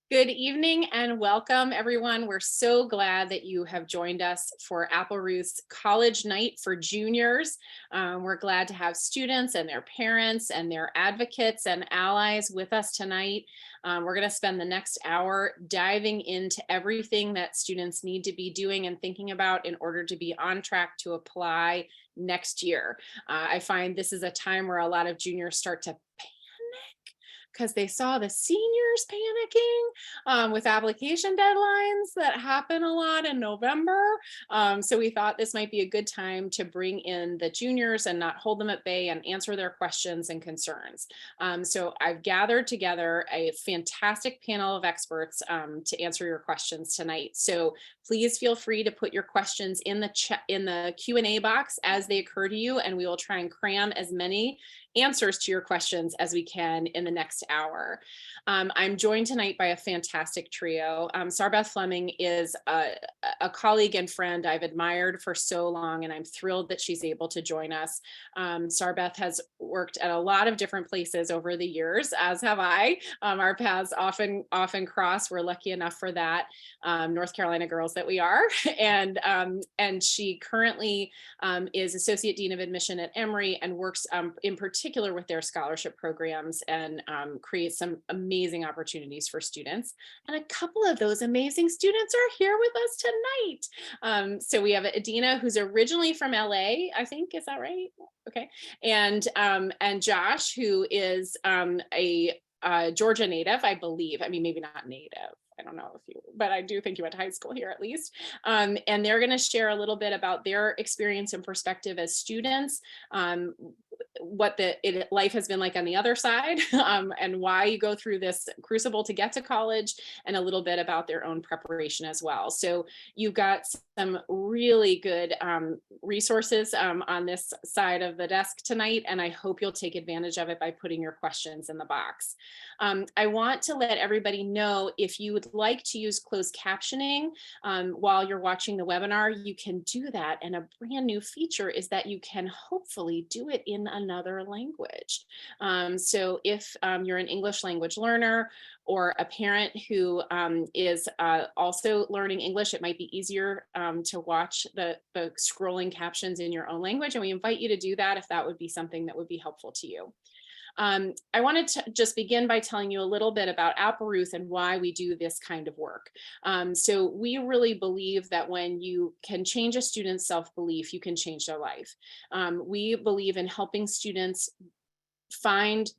Good evening and welcome, everyone. We're so glad that you have joined us for Applerouth's College Night for Juniors. We're glad to have students and their parents and their advocates and allies with us tonight. We're going to spend the next hour diving into everything that students need to be doing and thinking about in order to be on track to apply next year. I find this is a time where a lot of juniors start to because they saw the seniors panicking with application deadlines that happen a lot in November. So we thought this might be a good time to bring in the juniors and not hold them at bay and answer their questions and concerns. So I've gathered together a fantastic panel of experts to answer your questions tonight. So please feel free to put your questions in the Q&A box as they occur to you, and we will try and cram as many answers to your questions as we can in the next hour. I'm joined tonight by a fantastic trio. Sarbeth Fleming is a colleague and friend I've admired for so long, and I'm thrilled that she's able to join us. Sarbeth has worked at a lot of different places over the years, as have I. Our paths often cross. We're lucky enough for that, North Carolina girls that we are. And she currently is Associate Dean of Admission at Emory and works in particular with their scholarship programs and creates some amazing opportunities for students. And a couple of those amazing students are here with us tonight. So we have Adina, who's originally from LA, I think, is that right? Okay. And Josh, who is a Georgia native, I believe. I mean, maybe not native. I don't know if you, but I do think you went to high school here at least. And they're going to share a little bit about their experience and perspective as students, what life has been like on the other side, and why you go through this crucible to get to college, and a little bit about their own preparation as well. So you've got some really good resources on this side of the desk tonight, and I hope you'll take advantage of it by putting your questions in the box. I want to let everybody know, if you would like to use closed captioning while you're watching the webinar, you can do that. And a brand new feature is that you can hopefully do it in another language. So if you're an English language learner or a parent who is also learning English, it might be easier to watch the scrolling captions in your own language. And we invite you to do that if that would be something that would be helpful to you. I wanted to just begin by telling you a little bit about Applerouth and why we do this kind of work. So we really believe that when you can change a student's self-belief, you can change their life. We believe in helping students find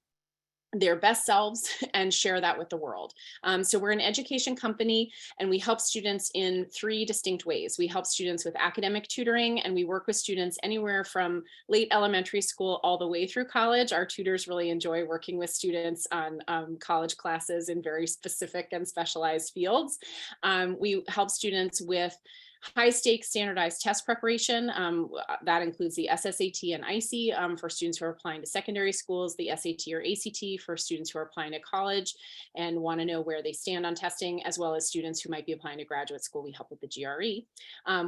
their best selves and share that with the world. So we're an education company, and we help students in three distinct ways. We help students with academic tutoring, and we work with students anywhere from late elementary school all the way through college. Our tutors really enjoy working with students on college classes in very specific and specialized fields. We help students with high stakes standardized test preparation. That includes the SSAT and IC for students who are applying to secondary schools, the SAT or ACT for students who are applying to college and want to know where they stand on testing, as well as students who might be applying to graduate school. We help with the GRE.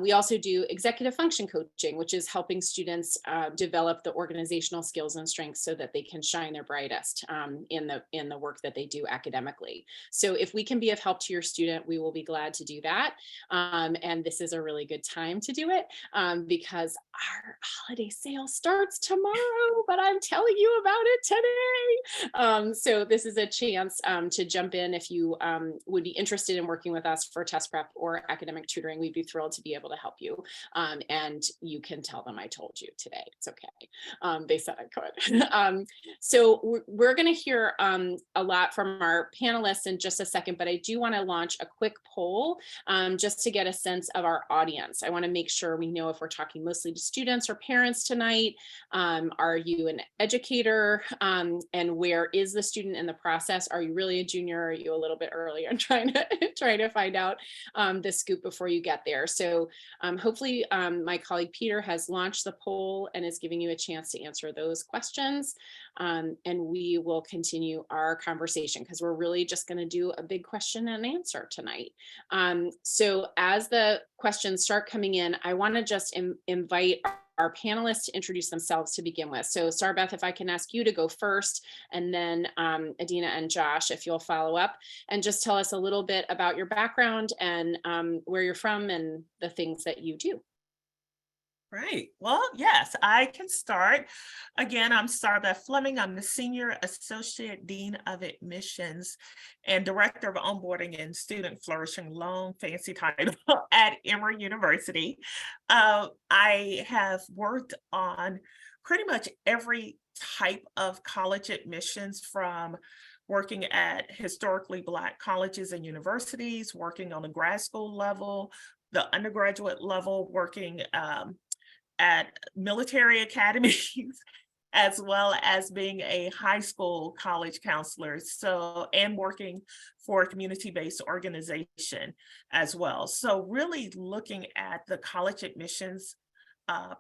We also do executive function coaching, which is helping students develop the organizational skills and strengths so that they can shine their brightest in the work that they do academically. So if we can be of help to your student, we will be glad to do that. And this is a really good time to do it because our holiday sale starts tomorrow, but I'm telling you about it today. So this is a chance to jump in if you would be interested in working with us for test prep or academic tutoring. We'd be thrilled to be able to help you. And you can tell them I told you today. It's okay. They said I could. So we're going to hear a lot from our panelists in just a second, but I do want to launch a quick poll just to get a sense of our audience. I want to make sure we know if we're talking mostly to students or parents tonight. Are you an educator? And where is the student in the process? Are you really a junior? Are you a little bit early and trying to find out the scoop before you get there? So hopefully my colleague Peter has launched the poll and is giving you a chance to answer those questions. And we will continue our conversation because we're really just going to do a big question and answer tonight. So as the questions start coming in, I want to just invite our panelists to introduce themselves to begin with. So Starbeth, if I can ask you to go first, and then Adina and Josh, if you'll follow up, and just tell us a little bit about your background and where you're from and the things that you do. Right. Well, yes, I can start. Again, I'm Starbeth Fleming. I'm the Senior Associate Dean of Admissions and Director of Onboarding and Student Flourishing, long fancy title, at Emory University. I have worked on pretty much every type of college admissions, from working at historically Black colleges and universities, working on the grad school level, the undergraduate level, working at military academies, as well as being a high school college counselor. So, and working for a community-based organization as well. So really looking at the college admissions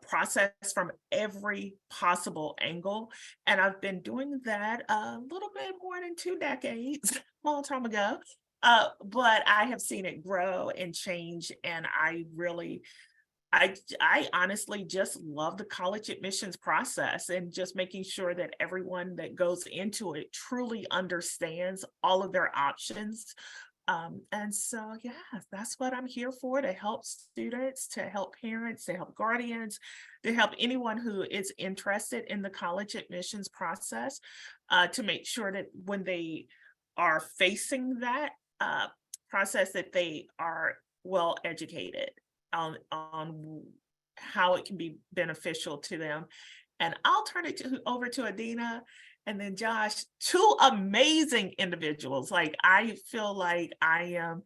process from every possible angle. And I've been doing that a little bit more than 2 decades, a long time ago. But I have seen it grow and change, and I honestly just love the college admissions process, and just making sure that everyone that goes into it truly understands all of their options. And so, yeah, that's what I'm here for, to help students, to help parents, to help guardians, to help anyone who is interested in the college admissions process, to make sure that when they are facing that process, that they are well educated on how it can be beneficial to them. And I'll turn it over to Adina and then Josh, two amazing individuals. Like, I feel like I am,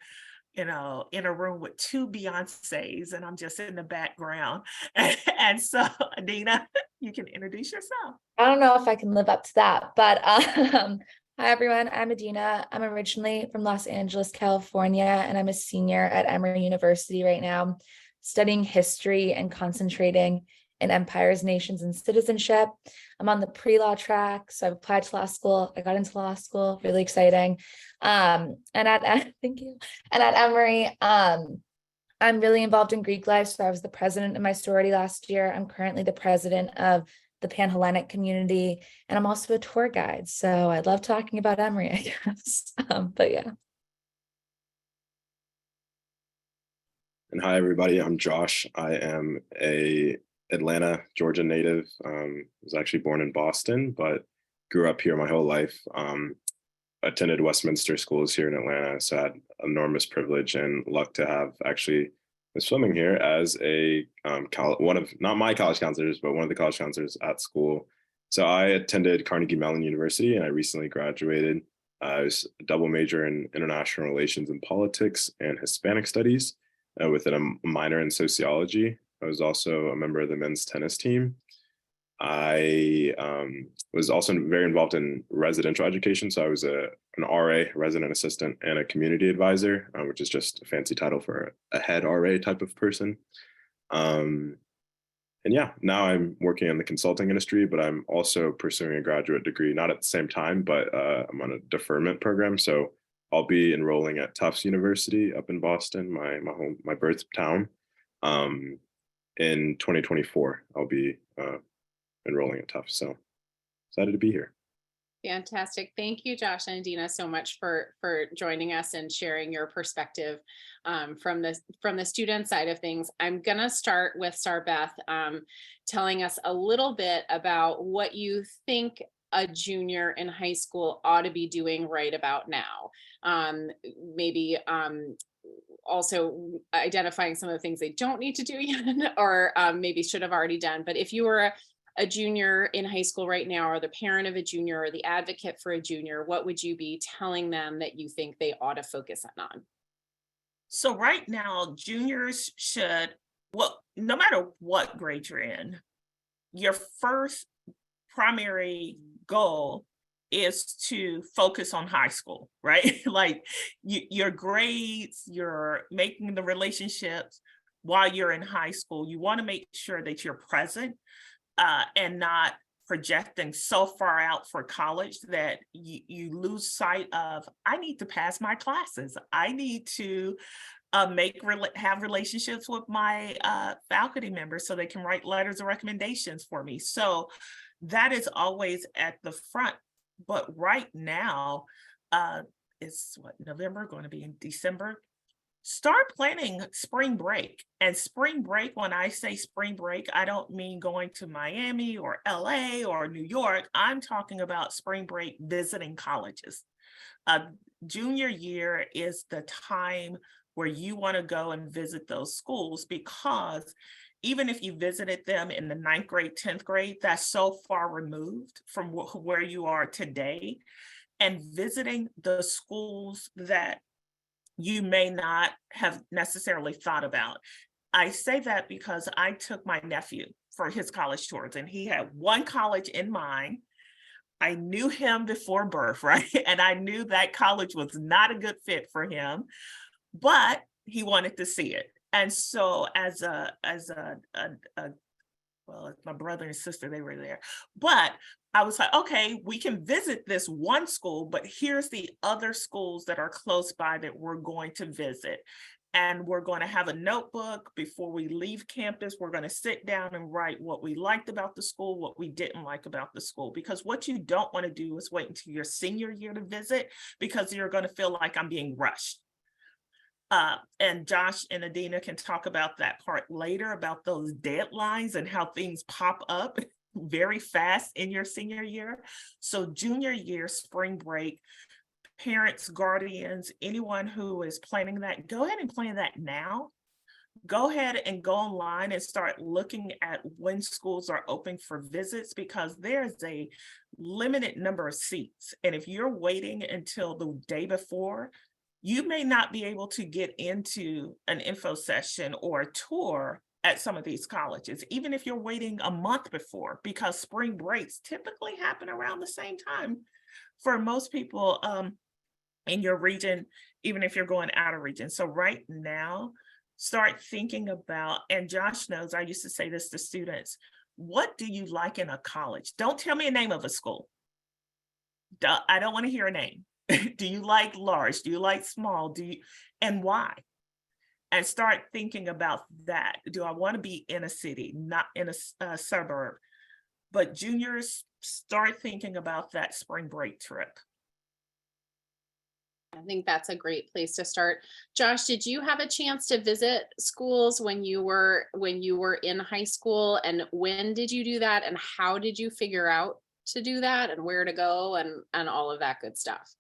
in a room with two Beyoncés, and I'm just in the background. And so, Adina, you can introduce yourself. I don't know if I can live up to that, but hi everyone, I'm Adina. I'm originally from Los Angeles, California, and I'm a senior at Emory University right now, studying history and concentrating in empires, nations, and citizenship. I'm on the pre-law track, so I've applied to law school. I got into law school, really exciting. And thank you. And at Emory, I'm really involved in Greek life. So I was the president of my sorority last year. I'm currently the president of the Pan-Hellenic community, and I'm also a tour guide. So I love talking about Emory, I guess. But yeah. And hi, everybody. I'm Josh. I am a Atlanta, Georgia native. Was actually born in Boston, but grew up here my whole life. Attended Westminster schools here in Atlanta, so I had enormous privilege and luck to have actually was swimming here as a one of, not my college counselors, but one of the college counselors at school. So I attended Carnegie Mellon University, and I recently graduated. I was a double major in international relations and politics and Hispanic studies, with a minor in sociology. I was also a member of the men's tennis team. I was also very involved in residential education. So I was an RA, resident assistant, and a community advisor, which is just a fancy title for a head RA type of person. And yeah, now I'm working in the consulting industry, but I'm also pursuing a graduate degree, not at the same time, but I'm on a deferment program. So I'll be enrolling at Tufts University up in Boston, my birth town. In 2024, I'll be enrolling at Tufts. So excited to be here. Fantastic. Thank you, Josh and Adina, so much for joining us and sharing your perspective from the student side of things. I'm going to start with Starbeth telling us a little bit about what you think a junior in high school ought to be doing right about now. Maybe also identifying some of the things they don't need to do yet, or maybe should have already done. But if you were a junior in high school right now, or the parent of a junior, or the advocate for a junior, what would you be telling them that you think they ought to focus on? So right now, juniors should, well, no matter what grade you're in, your first primary goal is to focus on high school, right? Like your grades, you're making the relationships while you're in high school. You want to make sure that you're present and not projecting so far out for college that you lose sight of, I need to pass my classes. I need to have relationships with my faculty members so they can write letters of recommendations for me. So that is always at the front. But right now, it's what, November, going to be in December. Start planning spring break. And spring break, when I say spring break, I don't mean going to Miami or LA or New York. I'm talking about spring break visiting colleges. Junior year is the time where you want to go and visit those schools, because even if you visited them in the 9th grade, 10th grade, that's so far removed from where you are today. And visiting the schools that you may not have necessarily thought about. I say that because I took my nephew for his college tours, and he had one college in mind. I knew him before birth, right? And I knew that college was not a good fit for him, but he wanted to see it. And so well, my brother and sister, they were there. But I was like, okay, we can visit this one school, but here's the other schools that are close by that we're going to visit. And we're going to have a notebook before we leave campus. We're going to sit down and write what we liked about the school, what we didn't like about the school. Because what you don't want to do is wait until your senior year to visit, because you're going to feel like I'm being rushed. And Josh and Adina can talk about that part later, about those deadlines and how things pop up very fast in your senior year. So junior year, spring break, parents, guardians, anyone who is planning that, go ahead and plan that now. Go ahead and go online and start looking at when schools are open for visits, because there's a limited number of seats. And if you're waiting until the day before, you may not be able to get into an info session or a tour at some of these colleges, even if you're waiting a month before, because spring breaks typically happen around the same time for most people in your region, even if you're going out of region. So right now, start thinking about, and Josh knows, I used to say this to students, what do you like in a college? Don't tell me a name of a school. I don't want to hear a name. Do you like large? Do you like small? And why? And start thinking about that. Do I want to be in a city, not in a suburb? But juniors, start thinking about that spring break trip. I think that's a great place to start. Josh, did you have a chance to visit schools when you were in high school? And when did you do that? And how did you figure out to do that, and where to go, and all of that good stuff?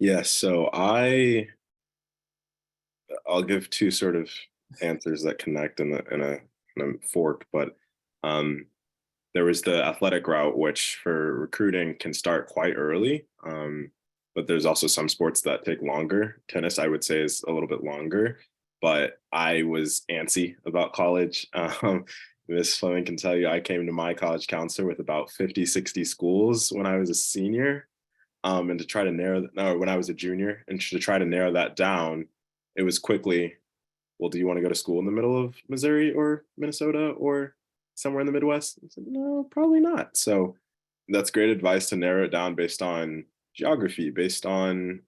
Yes, so I'll give two sort of answers that connect in a fork, but there was the athletic route, which for recruiting can start quite early. But there's also some sports that take longer. Tennis, I would say, is a little bit longer, but I was antsy about college. Miss Fleming can tell you, I came to my college counselor with about 50, 60 schools when I was a senior. And to try to when I was a junior, and to try to narrow that down, it was quickly, well, do you want to go to school in the middle of Missouri or Minnesota or somewhere in the Midwest? I said, no, probably not. So that's great advice to narrow it down based on geography, based on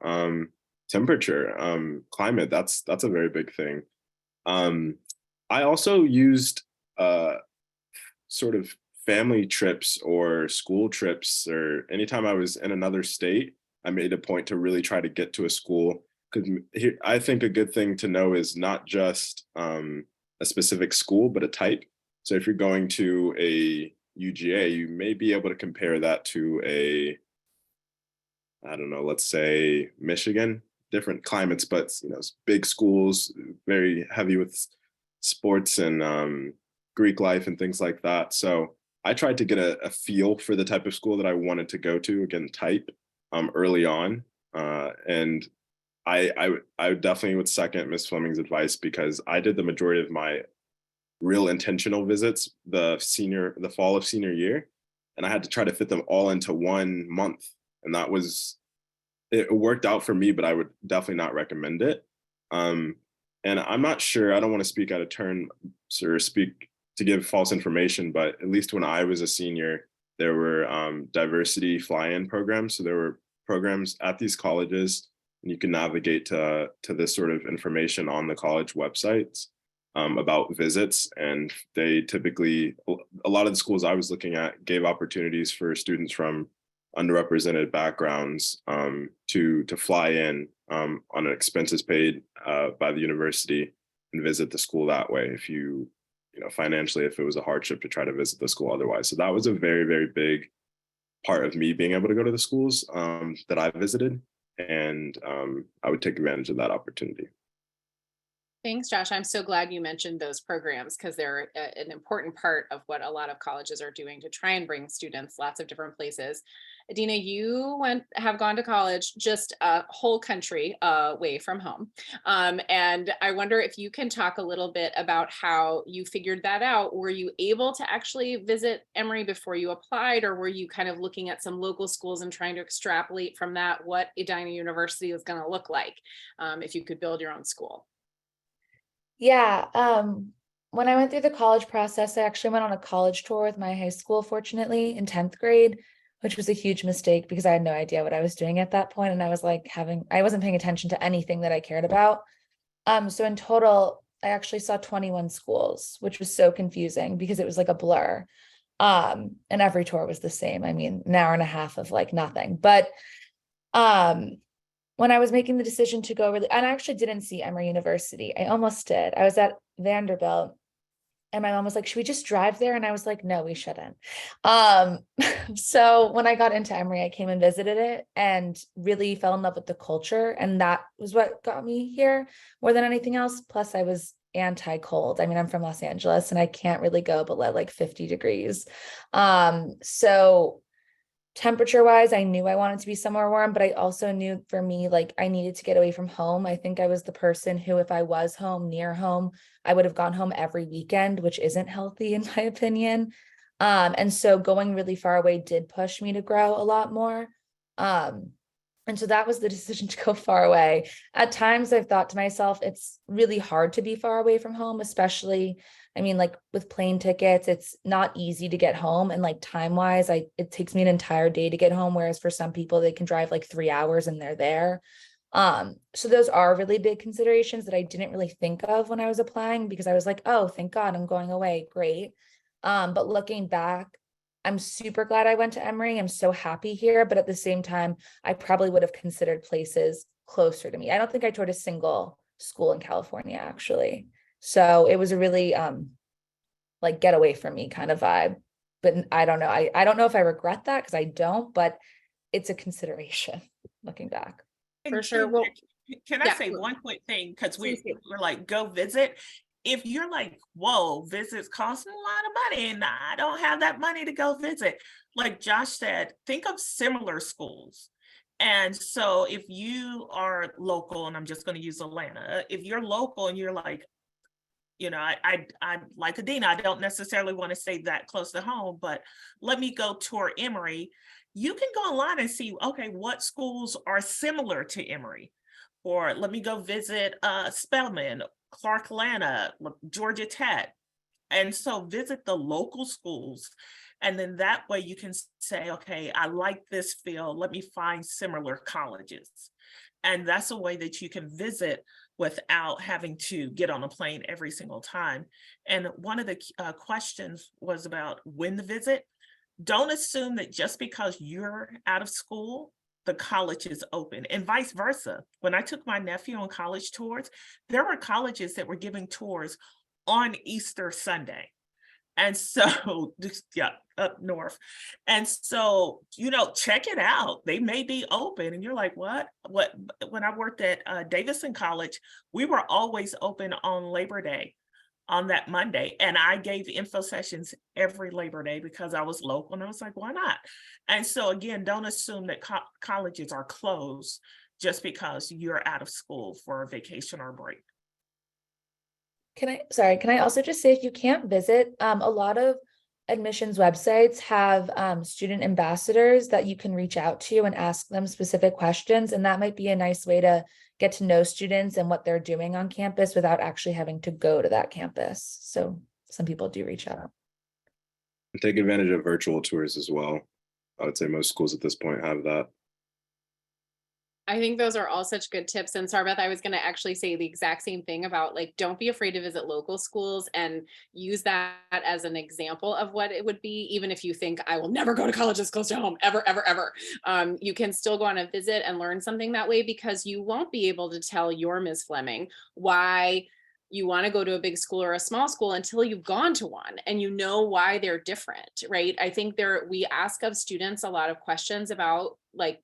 temperature, climate. That's a very big thing. I also used sort of family trips or school trips, or anytime I was in another state, I made a point to really try to get to a school. Because I think a good thing to know is not just a specific school, but a type. So if you're going to a UGA, you may be able to compare that to I don't know, let's say Michigan, different climates, but big schools, very heavy with sports and Greek life and things like that. So I tried to get a feel for the type of school that I wanted to go to, again, type, early on. And I definitely would second Miss Fleming's advice, because I did the majority of my real intentional visits the fall of senior year, and I had to try to fit them all into 1 month. And it worked out for me, but I would definitely not recommend it. And I'm not sure, I don't want to speak out of turn or speak to give false information, but at least when I was a senior, there were diversity fly-in programs. So there were programs at these colleges, and you can navigate to this sort of information on the college websites about visits. And they typically, a lot of the schools I was looking at gave opportunities for students from underrepresented backgrounds to fly in on expenses paid by the university and visit the school that way, if you know, financially, if it was a hardship to try to visit the school otherwise. So that was a very, very big part of me being able to go to the schools that I visited. And I would take advantage of that opportunity. Thanks, Josh. I'm so glad you mentioned those programs because they're an important part of what a lot of colleges are doing to try and bring students lots of different places. Adina, you have gone to college just a whole country away from home. And I wonder if you can talk a little bit about how you figured that out. Were you able to actually visit Emory before you applied, or were you kind of looking at some local schools and trying to extrapolate from that what Edina University was going to look like if you could build your own school? Yeah, when I went through the college process, I actually went on a college tour with my high school, fortunately, in 10th grade, which was a huge mistake because I had no idea what I was doing at that point, and I was like I wasn't paying attention to anything that I cared about. So in total, I actually saw 21 schools, which was so confusing because it was like a blur. And every tour was the same. I mean, an hour and a half of like nothing. But when I was making the decision to go and I actually didn't see Emory University. I almost did. I was at Vanderbilt and my mom was like, should we just drive there? And I was like, no, we shouldn't. So when I got into Emory, I came and visited it and really fell in love with the culture. And that was what got me here more than anything else. Plus I was anti-cold. I mean, I'm from Los Angeles and I can't really go below like 50 degrees. So temperature wise, I knew I wanted to be somewhere warm, but I also knew for me, like I needed to get away from home. I think I was the person who, if I was home, near home, I would have gone home every weekend, which isn't healthy in my opinion. And so going really far away did push me to grow a lot more. And so that was the decision to go far away. At times I've thought to myself, it's really hard to be far away from home, especially, I mean, like with plane tickets, it's not easy to get home. And like time wise, it takes me an entire day to get home. Whereas for some people, they can drive like 3 hours and they're there. So those are really big considerations that I didn't really think of when I was applying because I was like, oh, thank God I'm going away. Great. But looking back, I'm super glad I went to Emory. I'm so happy here. But at the same time, I probably would have considered places closer to me. I don't think I toured a single school in California, actually. So it was a really like get away from me kind of vibe. But I don't know. I don't know if I regret that because I don't, but it's a consideration looking back. For sure. Well, can I say one quick thing? Because we're like, go visit. If you're like, whoa, visits cost a lot of money and I don't have that money to go visit, like Josh said, think of similar schools. And so if you are local, and I'm just going to use Atlanta, if you're local and you're like, you know, I like Adina, I don't necessarily want to stay that close to home, but let me go tour Emory. You can go online and see, okay, what schools are similar to Emory? Or let me go visit Spelman, Clark Atlanta, Georgia Tech. And so visit the local schools. And then that way you can say, okay, I like this field. Let me find similar colleges. And that's a way that you can visit without having to get on a plane every single time. And one of the questions was about when to visit. Don't assume that just because you're out of school, the college is open, and vice versa. When I took my nephew on college tours, there were colleges that were giving tours on Easter Sunday. And so, yeah, up north. And so, you know, check it out. They may be open. And you're like, what? When I worked at Davidson College, we were always open on Labor Day, on that Monday. And I gave info sessions every Labor Day because I was local. And I was like, why not? And so again, don't assume that colleges are closed just because you're out of school for a vacation or break. Can I also just say, if you can't visit, a lot of admissions websites have student ambassadors that you can reach out to and ask them specific questions. And that might be a nice way to get to know students and what they're doing on campus without actually having to go to that campus. So some people do reach out. And take advantage of virtual tours as well. I would say most schools at this point have that. I think those are all such good tips. And Sarbeth, I was going to actually say the exact same thing about like, don't be afraid to visit local schools and use that as an example of what it would be. Even if you think I will never go to college that's close to home, ever, ever, ever. You can still go on a visit and learn something that way, because you won't be able to tell your Ms. Fleming why you want to go to a big school or a small school until you've gone to one and you know why they're different, right? I think we ask of students a lot of questions about like,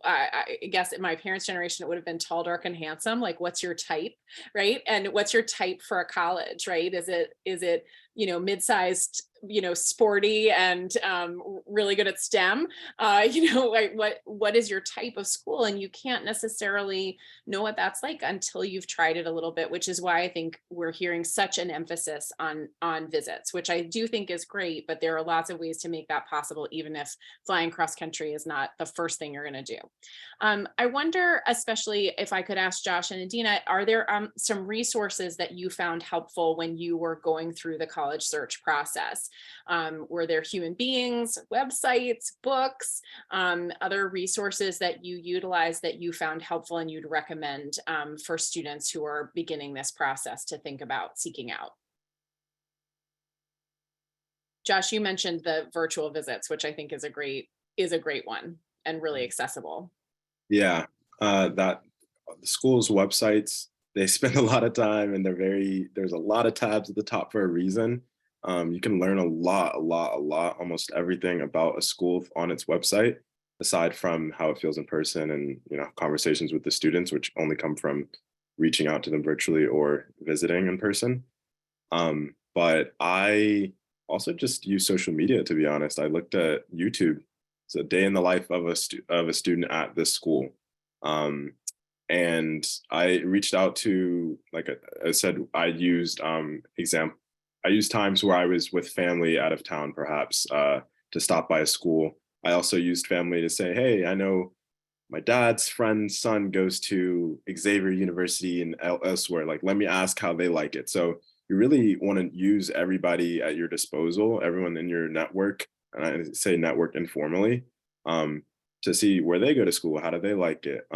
I guess in my parents' generation, it would have been tall, dark, and handsome. Like, what's your type, right? And what's your type for a college, right? Is it mid-sized, sporty and really good at STEM? Like what is your type of school? And you can't necessarily know what that's like until you've tried it a little bit, which is why I think we're hearing such an emphasis on visits, which I do think is great. But there are lots of ways to make that possible, even if flying cross country is not the first thing you're going to do. I wonder, especially if I could ask Josh and Adina, are there some resources that you found helpful when you were going through the college search process? Were there human beings, websites, books, other resources that you utilize that you found helpful and you'd recommend for students who are beginning this process to think about seeking out? Josh, you mentioned the virtual visits, which I think is a great one and really accessible. Yeah, that the school's websites, they spend a lot of time and there's a lot of tabs at the top for a reason. You can learn a lot, almost everything about a school on its website, aside from how it feels in person and, conversations with the students, which only come from reaching out to them virtually or visiting in person. But I also just use social media, to be honest. I looked at YouTube. It's a day in the life of a student at this school. And I reached out to, like I said, I used times where I was with family out of town, perhaps, to stop by a school. I also used family to say, hey, I know my dad's friend's son goes to Xavier University and elsewhere. Like, let me ask how they like it. So you really want to use everybody at your disposal, everyone in your network, and I say network informally, to see where they go to school. How do they like it?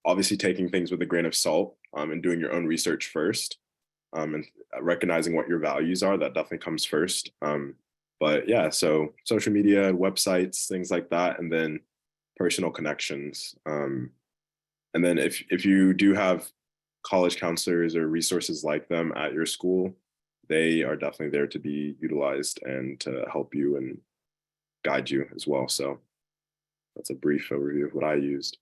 Obviously taking things with a grain of salt, and doing your own research first, and recognizing what your values are. That definitely comes first. But yeah, so social media, websites, things like that, and then personal connections. And then if you do have college counselors or resources like them at your school, they are definitely there to be utilized and to help you and guide you as well. So that's a brief overview of what I used.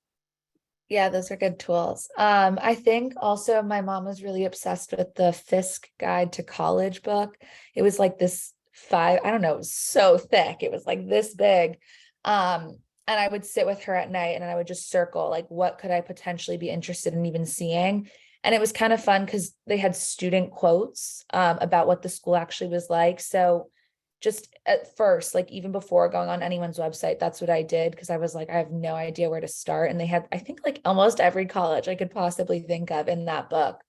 Yeah, those are good tools. I think also my mom was really obsessed with the Fisk Guide to College book. It was like this I don't know, it was so thick. It was like this big. And I would sit with her at night and I would just circle, like, what could I potentially be interested in even seeing? And it was kind of fun because they had student quotes about what the school actually was like. So just at first, like even before going on anyone's website, that's what I did, because I was like, I have no idea where to start. And they had, I think, like almost every college I could possibly think of in that book.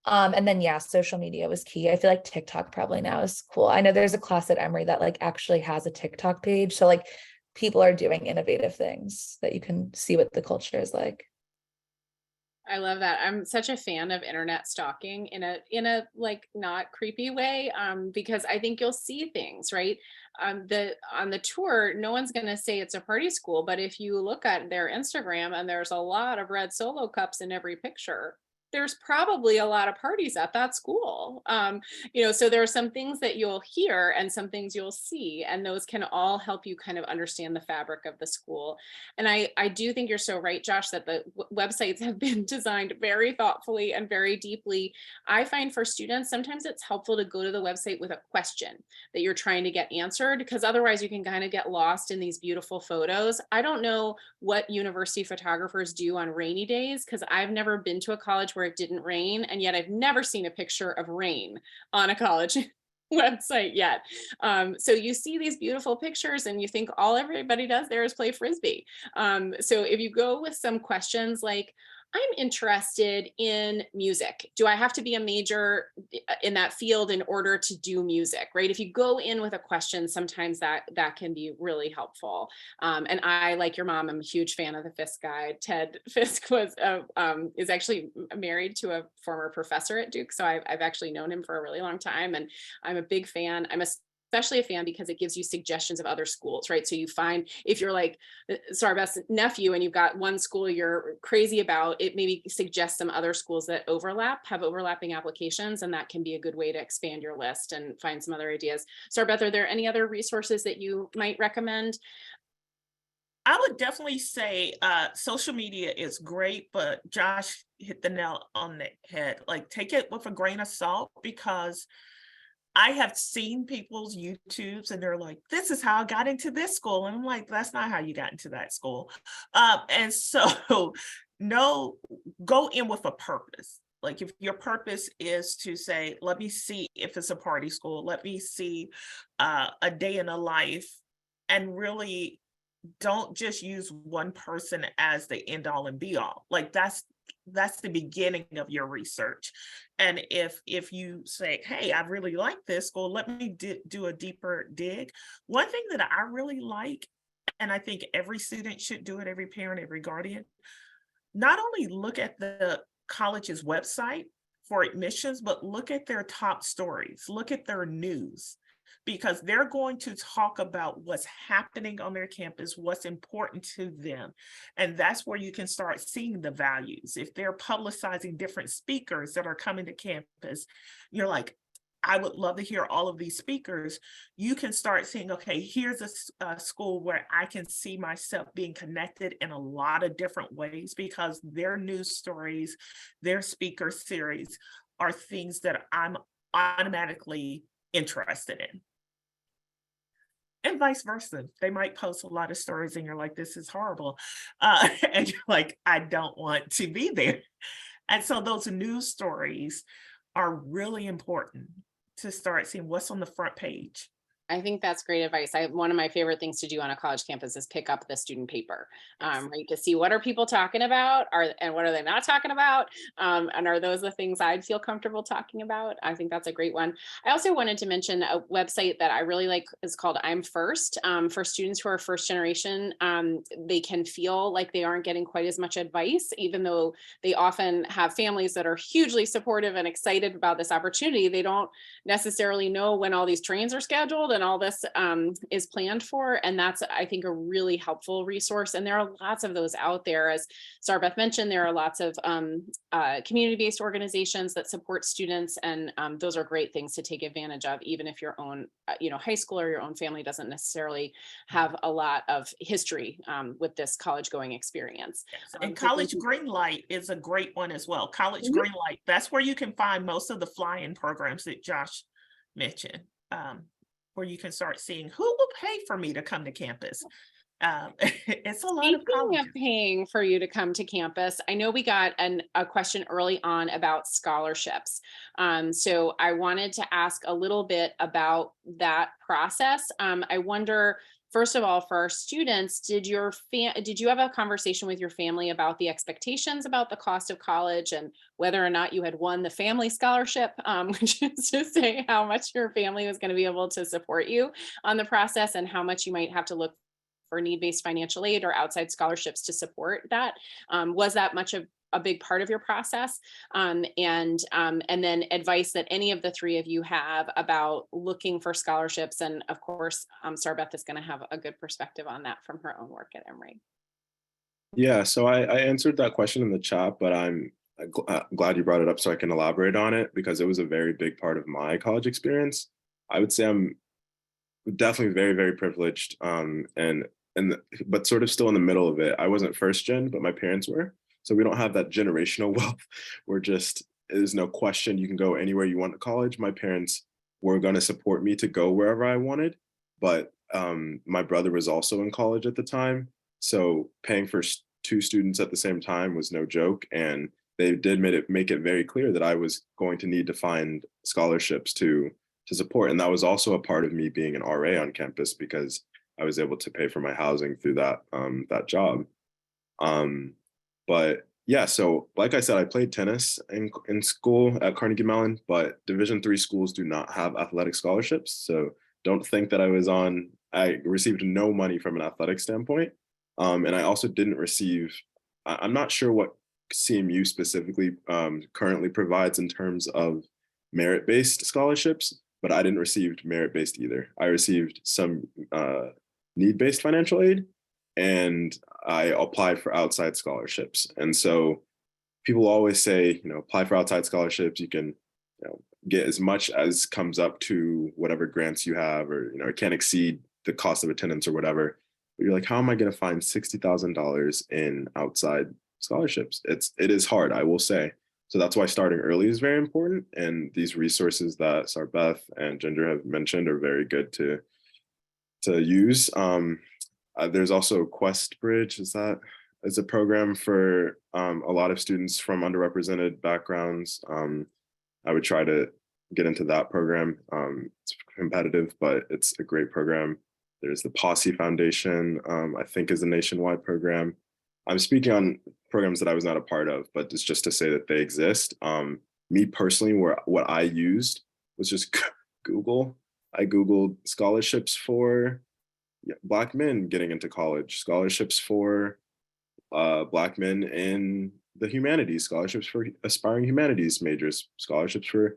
And then, yeah, social media was key. I feel like TikTok probably now is cool. I know there's a class at Emory that like actually has a TikTok page. So like people are doing innovative things that you can see what the culture is like. I love that. I'm such a fan of internet stalking in a like not creepy way, because I think you'll see things, right? On the tour, no one's going to say it's a party school, but if you look at their Instagram and there's a lot of red Solo cups in every picture, there's probably a lot of parties at that school. So there are some things that you'll hear and some things you'll see, and those can all help you kind of understand the fabric of the school. And I do think you're so right, Josh, that the websites have been designed very thoughtfully and very deeply. I find for students, sometimes it's helpful to go to the website with a question that you're trying to get answered, because otherwise you can kind of get lost in these beautiful photos. I don't know what university photographers do on rainy days, because I've never been to a college where it didn't rain, and yet I've never seen a picture of rain on a college website yet. So you see these beautiful pictures and you think all everybody does there is play Frisbee. So if you go with some questions like, I'm interested in music. Do I have to be a major in that field in order to do music, right? If you go in with a question, sometimes that can be really helpful. And I, like your mom, I'm a huge fan of the Fisk guy. Ted Fisk is actually married to a former professor at Duke, so I've actually known him for a really long time, and I'm a big fan. I'm especially a fan because it gives you suggestions of other schools, right? So you find, if you're like Sarbeth's nephew and you've got one school you're crazy about, it maybe suggests some other schools that have overlapping applications, and that can be a good way to expand your list and find some other ideas. Sarbeth, are there any other resources that you might recommend? I would definitely say social media is great, but Josh hit the nail on the head. Like, take it with a grain of salt, because I have seen people's YouTubes and they're like, this is how I got into this school. And I'm like, that's not how you got into that school. And so no, go in with a purpose. Like, if your purpose is to say, let me see if it's a party school, let me see a day in a life, and really don't just use one person as the end all and be all. Like, that's the beginning of your research. And if you say, hey, I really like this school, let me do a deeper dig. One thing that I really like, and I think every student should do it, every parent, every guardian, not only look at the college's website for admissions, but look at their top stories, look at their news, because they're going to talk about what's happening on their campus, what's important to them. And that's where you can start seeing the values. If they're publicizing different speakers that are coming to campus, you're like, I would love to hear all of these speakers. You can start seeing, okay, here's a school where I can see myself being connected in a lot of different ways, because their news stories, their speaker series are things that I'm automatically interested in. And vice versa. They might post a lot of stories and you're like, this is horrible. And you're like, I don't want to be there. And so those news stories are really important to start seeing what's on the front page. I think that's great advice. One of my favorite things to do on a college campus is pick up the student paper, right? To see what are people talking about, and what are they not talking about, and are those the things I'd feel comfortable talking about? I think that's a great one. I also wanted to mention a website that I really like is called I'm First. For students who are first generation, they can feel like they aren't getting quite as much advice, even though they often have families that are hugely supportive and excited about this opportunity. They don't necessarily know when all these trains are scheduled and all this is planned for. And that's, I think, a really helpful resource. And there are lots of those out there. As Sarbeth mentioned, there are lots of community-based organizations that support students. And those are great things to take advantage of, even if your own high school or your own family doesn't necessarily have a lot of history with this college going experience. Yes. And College Greenlight is a great one as well. College Greenlight, that's where you can find most of the fly-in programs that Josh mentioned, where you can start seeing who will pay for me to come to campus. It's a lot of colleges. Speaking of paying for you to come to campus, I know we got a question early on about scholarships. So I wanted to ask a little bit about that process. I wonder, first of all, for our students, did you have a conversation with your family about the expectations about the cost of college and whether or not you had won the family scholarship, which is to say how much your family was going to be able to support you on the process and how much you might have to look for need-based financial aid or outside scholarships to support that? Was that much of a big part of your process? And then advice that any of the three of you have about looking for scholarships. And of course, Sarbeth is going to have a good perspective on that from her own work at Emory. Yeah, so I answered that question in the chat, but I'm glad you brought it up so I can elaborate on it, because it was a very big part of my college experience. I would say I'm definitely very, very privileged, but sort of still in the middle of it. I wasn't first gen, but my parents were. So we don't have that generational wealth. There's no question you can go anywhere you want to college. My parents were going to support me to go wherever I wanted, but my brother was also in college at the time. So paying for two students at the same time was no joke. And they did make it very clear that I was going to need to find scholarships to support. And that was also a part of me being an RA on campus, because I was able to pay for my housing through that job. But Yeah, so like I said, I played tennis in school at Carnegie Mellon, but Division III schools do not have athletic scholarships. So don't think that I received no money from an athletic standpoint. And I also didn't receive, I'm not sure what CMU specifically currently provides in terms of merit-based scholarships, but I didn't receive merit-based either. I received some need-based financial aid, and I applied for outside scholarships. And so people always say, apply for outside scholarships. You can, get as much as comes up to whatever grants you have, or, it can't exceed the cost of attendance or whatever. But you're like, how am I going to find $60,000 in outside scholarships? It is hard, I will say. So that's why starting early is very important. And these resources that Sarbeth and Ginger have mentioned are very good to use. There's also Quest Bridge. It's a program for a lot of students from underrepresented backgrounds. I would try to get into that program. It's competitive, but it's a great program. There's the Posse Foundation, I think is a nationwide program. I'm speaking on programs that I was not a part of, but it's just to say that they exist. Me personally, what I used was just Google. I Googled scholarships for Black men getting into college, scholarships for Black men in the humanities, scholarships for aspiring humanities majors, scholarships for,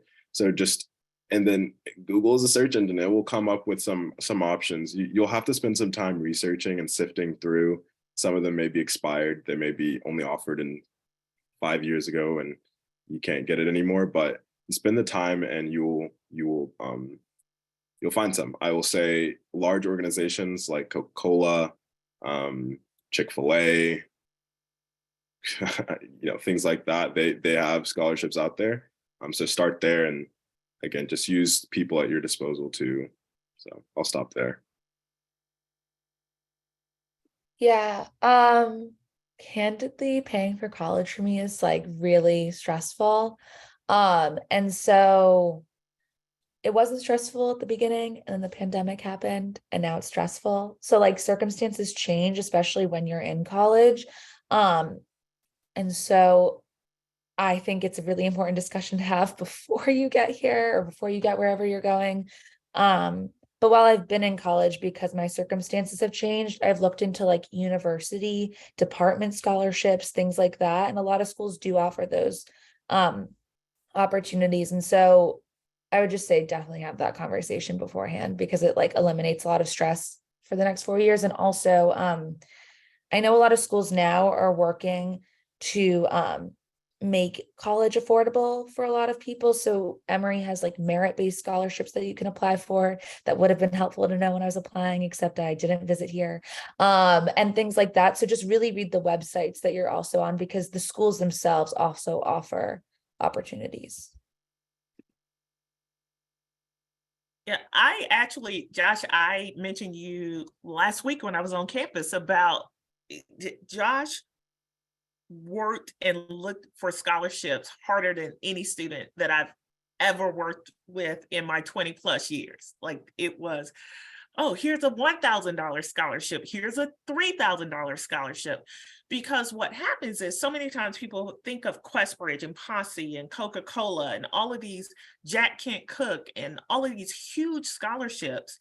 and then Google is a search engine. It will come up with some options. You'll have to spend some time researching and sifting through. Some of them may be expired. They may be only offered in 5 years ago and you can't get it anymore, but you spend the time and you'll find some. I will say large organizations like Coca-Cola, Chick-fil-A, things like that. They have scholarships out there. So start there, and again, just use people at your disposal too. So I'll stop there. Yeah. Candidly, paying for college for me is like really stressful. And so it wasn't stressful at the beginning, and then the pandemic happened, and now it's stressful. So like circumstances change, especially when you're in college. And so I think it's a really important discussion to have before you get here or before you get wherever you're going. But while I've been in college, because my circumstances have changed, I've looked into like university department scholarships, things like that. And a lot of schools do offer those opportunities. And so I would just say definitely have that conversation beforehand, because it like eliminates a lot of stress for the next 4 years. And also, I know a lot of schools now are working to make college affordable for a lot of people. So Emory has like merit-based scholarships that you can apply for that would have been helpful to know when I was applying, except I didn't visit here, and things like that. So just really read the websites that you're also on, because the schools themselves also offer opportunities. Yeah, I actually, Josh, I mentioned you last week when I was on campus about Josh worked and looked for scholarships harder than any student that I've ever worked with in my 20 plus years. Like it was, oh, here's a $1,000 scholarship. Here's a $3,000 scholarship. Because what happens is so many times people think of Questbridge and Posse and Coca-Cola and all of these Jack Kent Cook and all of these huge scholarships,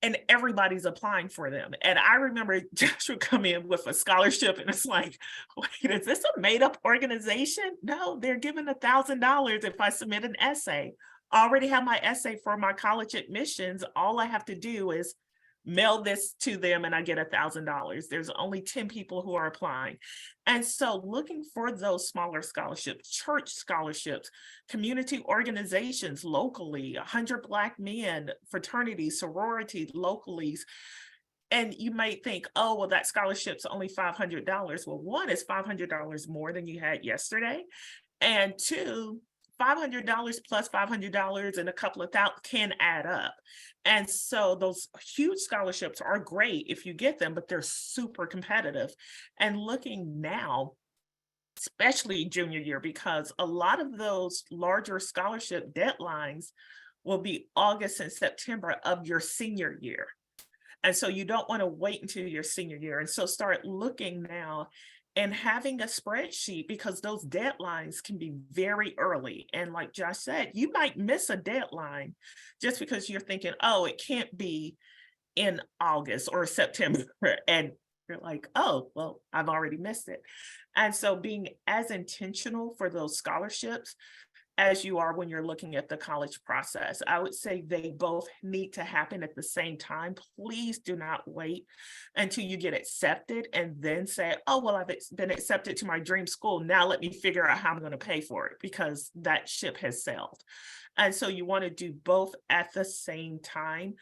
and everybody's applying for them. And I remember Josh would come in with a scholarship and it's like, wait, is this a made up organization? No, they're giving $1,000 if I submit an essay. I already have my essay for my college admissions. All I have to do is mail this to them and I get $1,000. There's only 10 people who are applying. And so looking for those smaller scholarships, church scholarships, community organizations locally, 100 Black men, fraternities, sororities, locally. And you might think, oh, well, that scholarship's only $500. Well, one, is $500 more than you had yesterday. And two, $500 plus $500 and a couple of thousand can add up. And so those huge scholarships are great if you get them, but they're super competitive. And looking now, especially junior year, because a lot of those larger scholarship deadlines will be August and September of your senior year. And so you don't want to wait until your senior year. And so start looking now and having a spreadsheet, because those deadlines can be very early. And like Josh said, you might miss a deadline just because you're thinking, oh, it can't be in August or September. And you're like, oh, well, I've already missed it. And so being as intentional for those scholarships as you are when you're looking at the college process. I would say they both need to happen at the same time. Please do not wait until you get accepted and then say, oh, well, I've been accepted to my dream school. Now let me figure out how I'm going to pay for it, because that ship has sailed. And so you want to do both at the same time,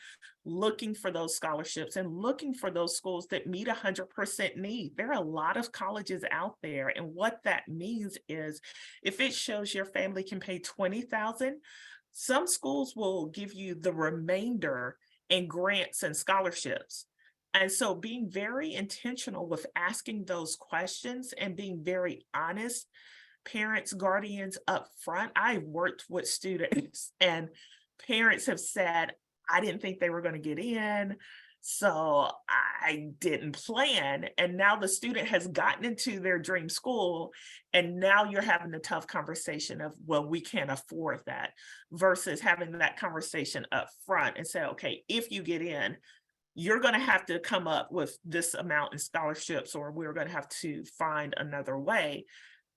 looking for those scholarships and looking for those schools that meet 100% need. There are a lot of colleges out there. And what that means is if it shows your family can pay $20,000, some schools will give you the remainder in grants and scholarships. And so being very intentional with asking those questions and being very honest, parents, guardians up front. I've worked with students and parents have said, I didn't think they were going to get in, so I didn't plan. And now the student has gotten into their dream school, and now you're having a tough conversation of, well, we can't afford that, versus having that conversation up front and say, okay, if you get in, you're going to have to come up with this amount in scholarships, or we're going to have to find another way.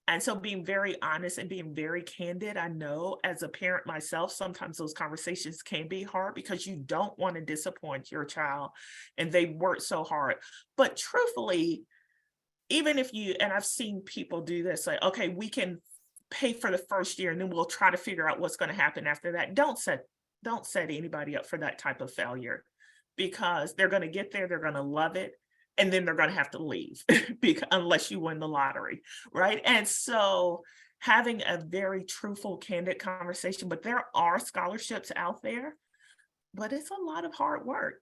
And so being very honest and being very candid, I know as a parent myself, sometimes those conversations can be hard because you don't want to disappoint your child and they work so hard. But truthfully, even if you, and I've seen people do this, like, okay, we can pay for the first year and then we'll try to figure out what's going to happen after that. Don't set anybody up for that type of failure, because they're going to get there, they're going to love it, and then they're going to have to leave unless you win the lottery, right? And so having a very truthful, candid conversation, but there are scholarships out there, but it's a lot of hard work.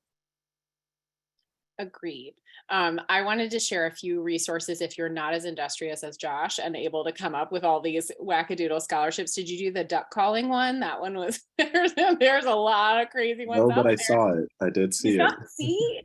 Agreed. I wanted to share a few resources if you're not as industrious as Josh and able to come up with all these wackadoodle scholarships. Did you do the duck calling one? That one was, there's a lot of crazy ones No, out but I there. saw it. I did see it. See,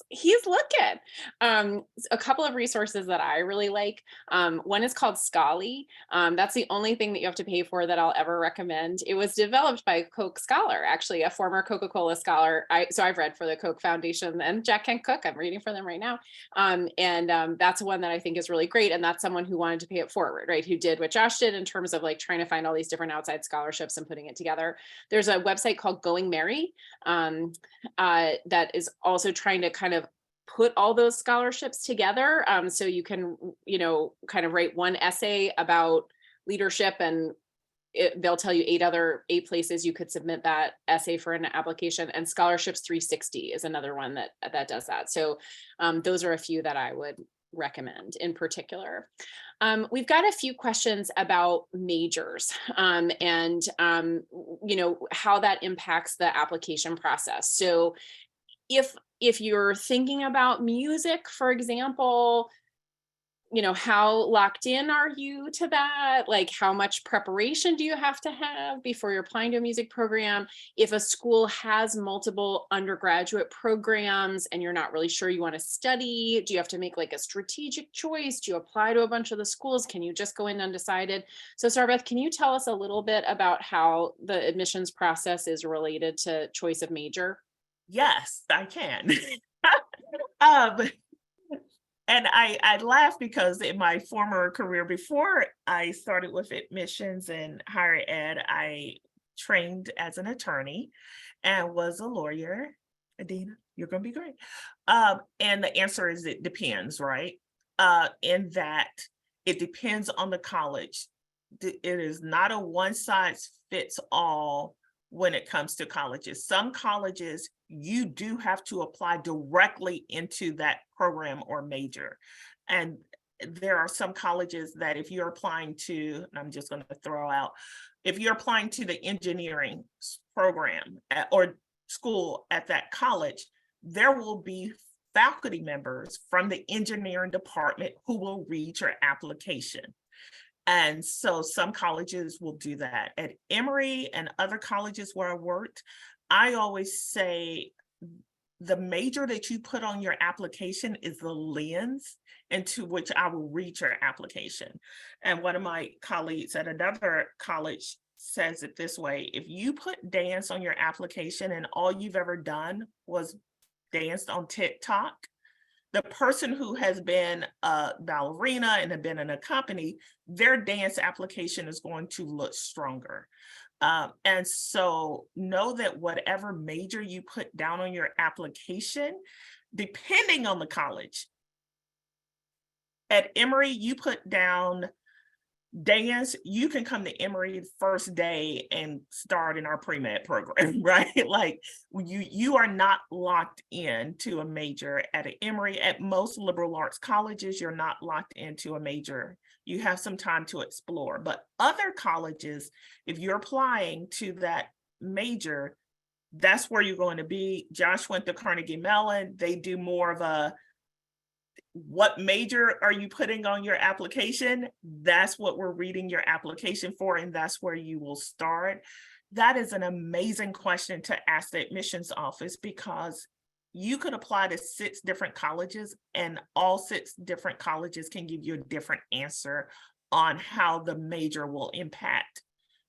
he's looking. A couple of resources that I really like. One is called Scholly. That's the only thing that you have to pay for that I'll ever recommend. It was developed by a Coke scholar, actually a former Coca-Cola scholar. So I've read for the Coke Foundation and Jack Kent Cook. I'm reading for them right now. That's one that I think is really great. And that's someone who wanted to pay it forward, right? Who did what Josh did in terms of like trying to find all these different outside scholarships and putting it together. There's a website called Going Merry that is also trying to kind of put all those scholarships together. So you can, kind of write one essay about leadership, and they'll tell you 8 places you could submit that essay for an application. And Scholarships 360 is another one that does that. So those are a few that I would recommend in particular. We've got a few questions about majors and how that impacts the application process. So if you're thinking about music, for example, how locked in are you to that? Like, how much preparation do you have to have before you're applying to a music program? If a school has multiple undergraduate programs and you're not really sure you want to study, do you have to make like a strategic choice? Do you apply to a bunch of the schools? Can you just go in undecided? So Sarbeth, can you tell us a little bit about how the admissions process is related to choice of major? Yes, I can. And I laugh because in my former career, before I started with admissions and higher ed, I trained as an attorney and was a lawyer. Adina, you're going to be great. And the answer is it depends, right? In that it depends on the college. It is not a one size fits all when it comes to colleges. Some colleges, you do have to apply directly into that program or major. And there are some colleges that if you're applying to, and I'm just going to throw out, if you're applying to the engineering program or school at that college, there will be faculty members from the engineering department who will read your application. And so some colleges will do that. At Emory and other colleges where I worked, I always say the major that you put on your application is the lens into which I will read your application. And one of my colleagues at another college says it this way: if you put dance on your application and all you've ever done was danced on TikTok, the person who has been a ballerina and have been in a company, their dance application is going to look stronger. And so know that whatever major you put down on your application, depending on the college, at Emory, you put down dance, you can come to Emory first day and start in our pre-med program, right? Like you are not locked in to a major at an Emory. At most liberal arts colleges, you're not locked into a major. You have some time to explore. But other colleges, if you're applying to that major, that's where you're going to be. Josh went to Carnegie Mellon. They do more of a, what major are you putting on your application? That's what we're reading your application for, and that's where you will start. That is an amazing question to ask the admissions office, because you could apply to 6 different colleges and all 6 different colleges can give you a different answer on how the major will impact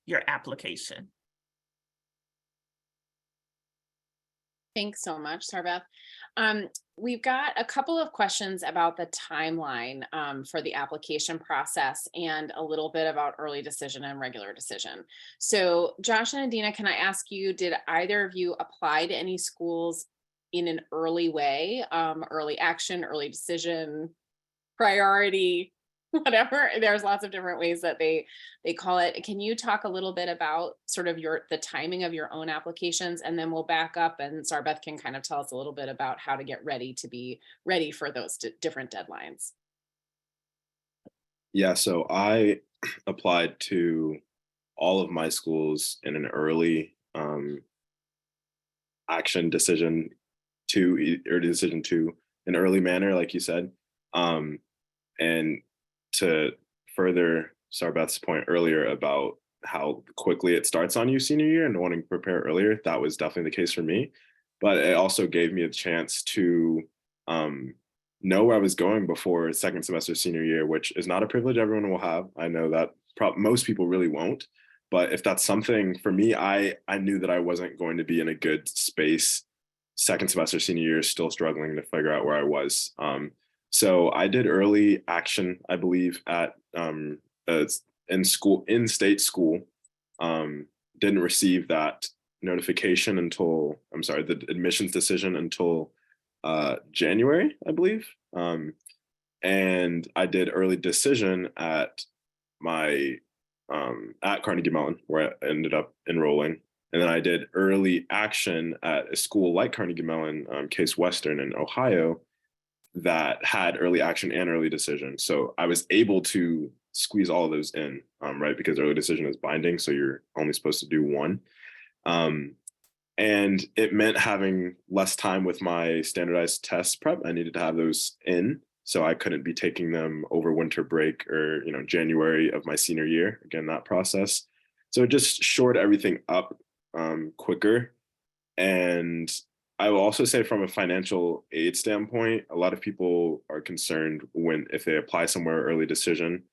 your application. Thanks so much, Sarbeth. We've got a couple of questions about the timeline for the application process and a little bit about early decision and regular decision. So Josh and Adina, can I ask you, did either of you apply to any schools in an early way, early action, early decision, priority, whatever? There's lots of different ways that they call it. Can you talk a little bit about sort of the timing of your own applications, and then we'll back up and Sarbeth can kind of tell us a little bit about how to get ready to be ready for those different deadlines. Yeah, so I applied to all of my schools in an early action decision to an early manner, like you said. And to further Sarbeth's point earlier about how quickly it starts on you senior year and wanting to prepare earlier, that was definitely the case for me. But it also gave me a chance to know where I was going before second semester senior year, which is not a privilege everyone will have. I know that most people really won't. But if that's something for me, I knew that I wasn't going to be in a good space second semester senior year, still struggling to figure out where I was. So I did early action, I believe, at in-state school. Didn't receive that notification until, the admissions decision until January, I believe. And I did early decision at at Carnegie Mellon, where I ended up enrolling. And then I did early action at a school like Carnegie Mellon, Case Western in Ohio, that had early action and early decision. So I was able to squeeze all of those in, right? Because early decision is binding, so you're only supposed to do one. And it meant having less time with my standardized test prep. I needed to have those in, so I couldn't be taking them over winter break or, January of my senior year, again, that process. So it just shored everything up quicker. And I will also say, from a financial aid standpoint, a lot of people are concerned if they apply somewhere early decision,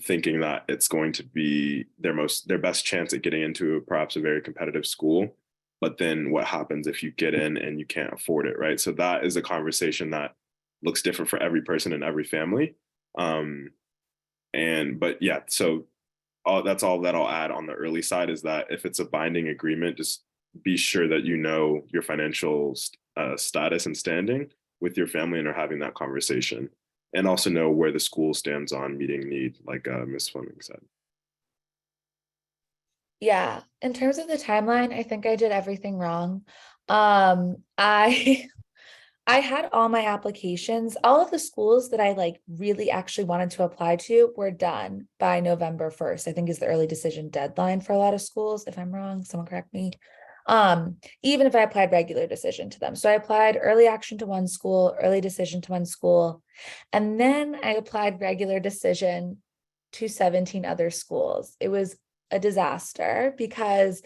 thinking that it's going to be their best chance at getting into perhaps a very competitive school. But then what happens if you get in and you can't afford it, right? So that is a conversation that looks different for every person and every family. But yeah, so that's all that I'll add on the early side, is that if it's a binding agreement, just be sure that you know your financial status and standing with your family and are having that conversation, and also know where the school stands on meeting need, like Ms. Fleming said. Yeah, in terms of the timeline, I think I did everything wrong. I had all my applications, all of the schools that I really actually wanted to apply to were done by November 1st, I think is the early decision deadline for a lot of schools. If I'm wrong, someone correct me. Even if I applied regular decision to them. So I applied early action to one school, early decision to one school, and then I applied regular decision to 17 other schools. It was a disaster because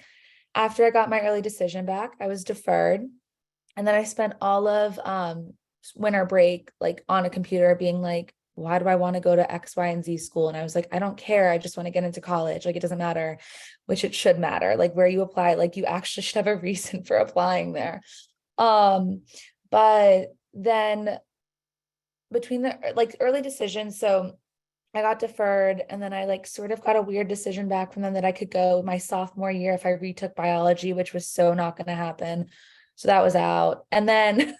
after I got my early decision back, I was deferred. And then I spent all of winter break like on a computer being like, why do I want to go to X, Y, and Z school? And I was like, I don't care. I just want to get into college. Like, it doesn't matter, which it should matter. Like, where you apply, like, you actually should have a reason for applying there. But then between the like early decisions, so I got deferred, and then I like sort of got a weird decision back from them that I could go my sophomore year if I retook biology, which was so not going to happen. So that was out. And then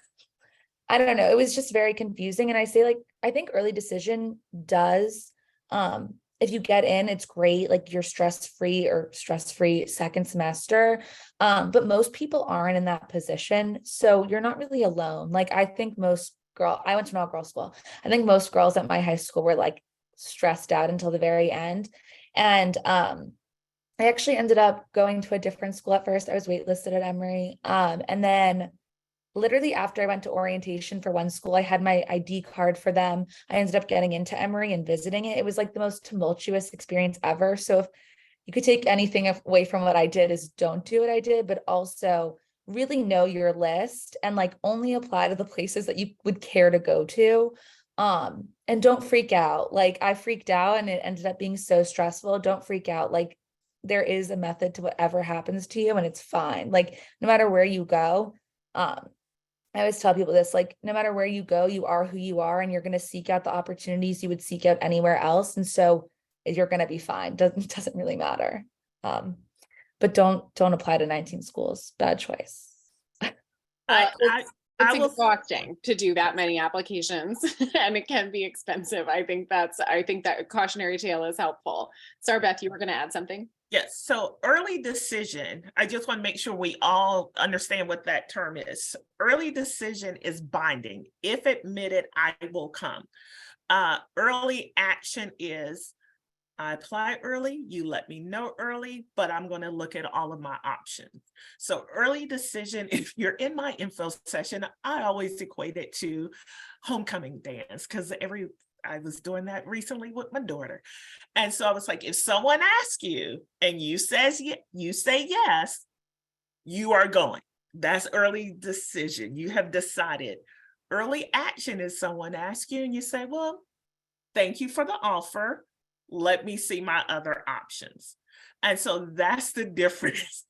I don't know, it was just very confusing. And I say, like, I think early decision does, if you get in, it's great, like you're stress-free second semester. But most people aren't in that position. So you're not really alone. Like, I think I went to an all-girls school. I think most girls at my high school were like stressed out until the very end. And I actually ended up going to a different school at first. I was waitlisted at Emory. And then literally after I went to orientation for one school, I had my ID card for them. I ended up getting into Emory and visiting it. It was like the most tumultuous experience ever. So if you could take anything away from what I did, is don't do what I did, but also really know your list and like only apply to the places that you would care to go to. And don't freak out. Like, I freaked out and it ended up being so stressful. Don't freak out. Like, there is a method to whatever happens to you, and it's fine. Like, no matter where you go, I always tell people this, like, no matter where you go, you are who you are, and you're going to seek out the opportunities you would seek out anywhere else. And so you're going to be fine. Doesn't really matter. But don't apply to 19 schools. Bad choice. I It's will. exhausting to do that many applications and it can be expensive. I think that cautionary tale is helpful. Sorry, Beth, you were going to add something. Yes, so early decision, I just want to make sure we all understand what that term is. Early decision is binding. If admitted, I will come. Early action is, I apply early, you let me know early, but I'm going to look at all of my options. So early decision, if you're in my info session, I always equate it to homecoming dance, because I was doing that recently with my daughter. And so I was like, if someone asks you and you say yes, you are going. That's early decision. You have decided. Early action is someone asks you and you say, well, thank you for the offer. Let me see my other options. And so that's the difference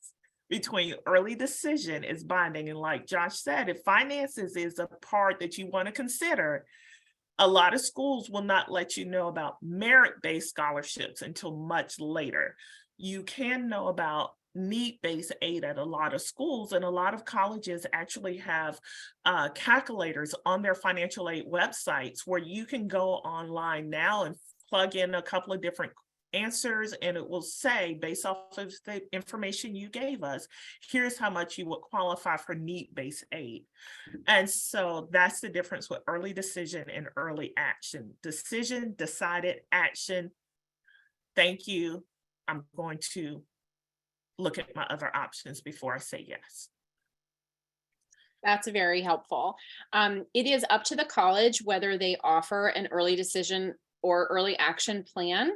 between early decision is binding. And like Josh said, if finances is a part that you want to consider, a lot of schools will not let you know about merit-based scholarships until much later. You can know about need-based aid at a lot of schools, and a lot of colleges actually have calculators on their financial aid websites where you can go online now and plug in a couple of different answers, and it will say, based off of the information you gave us, here's how much you would qualify for need-based aid. And so that's the difference with early decision and early action. Decision, decided, action. Thank you. I'm going to look at my other options before I say yes. That's very helpful. It is up to the college whether they offer an early decision or early action plan.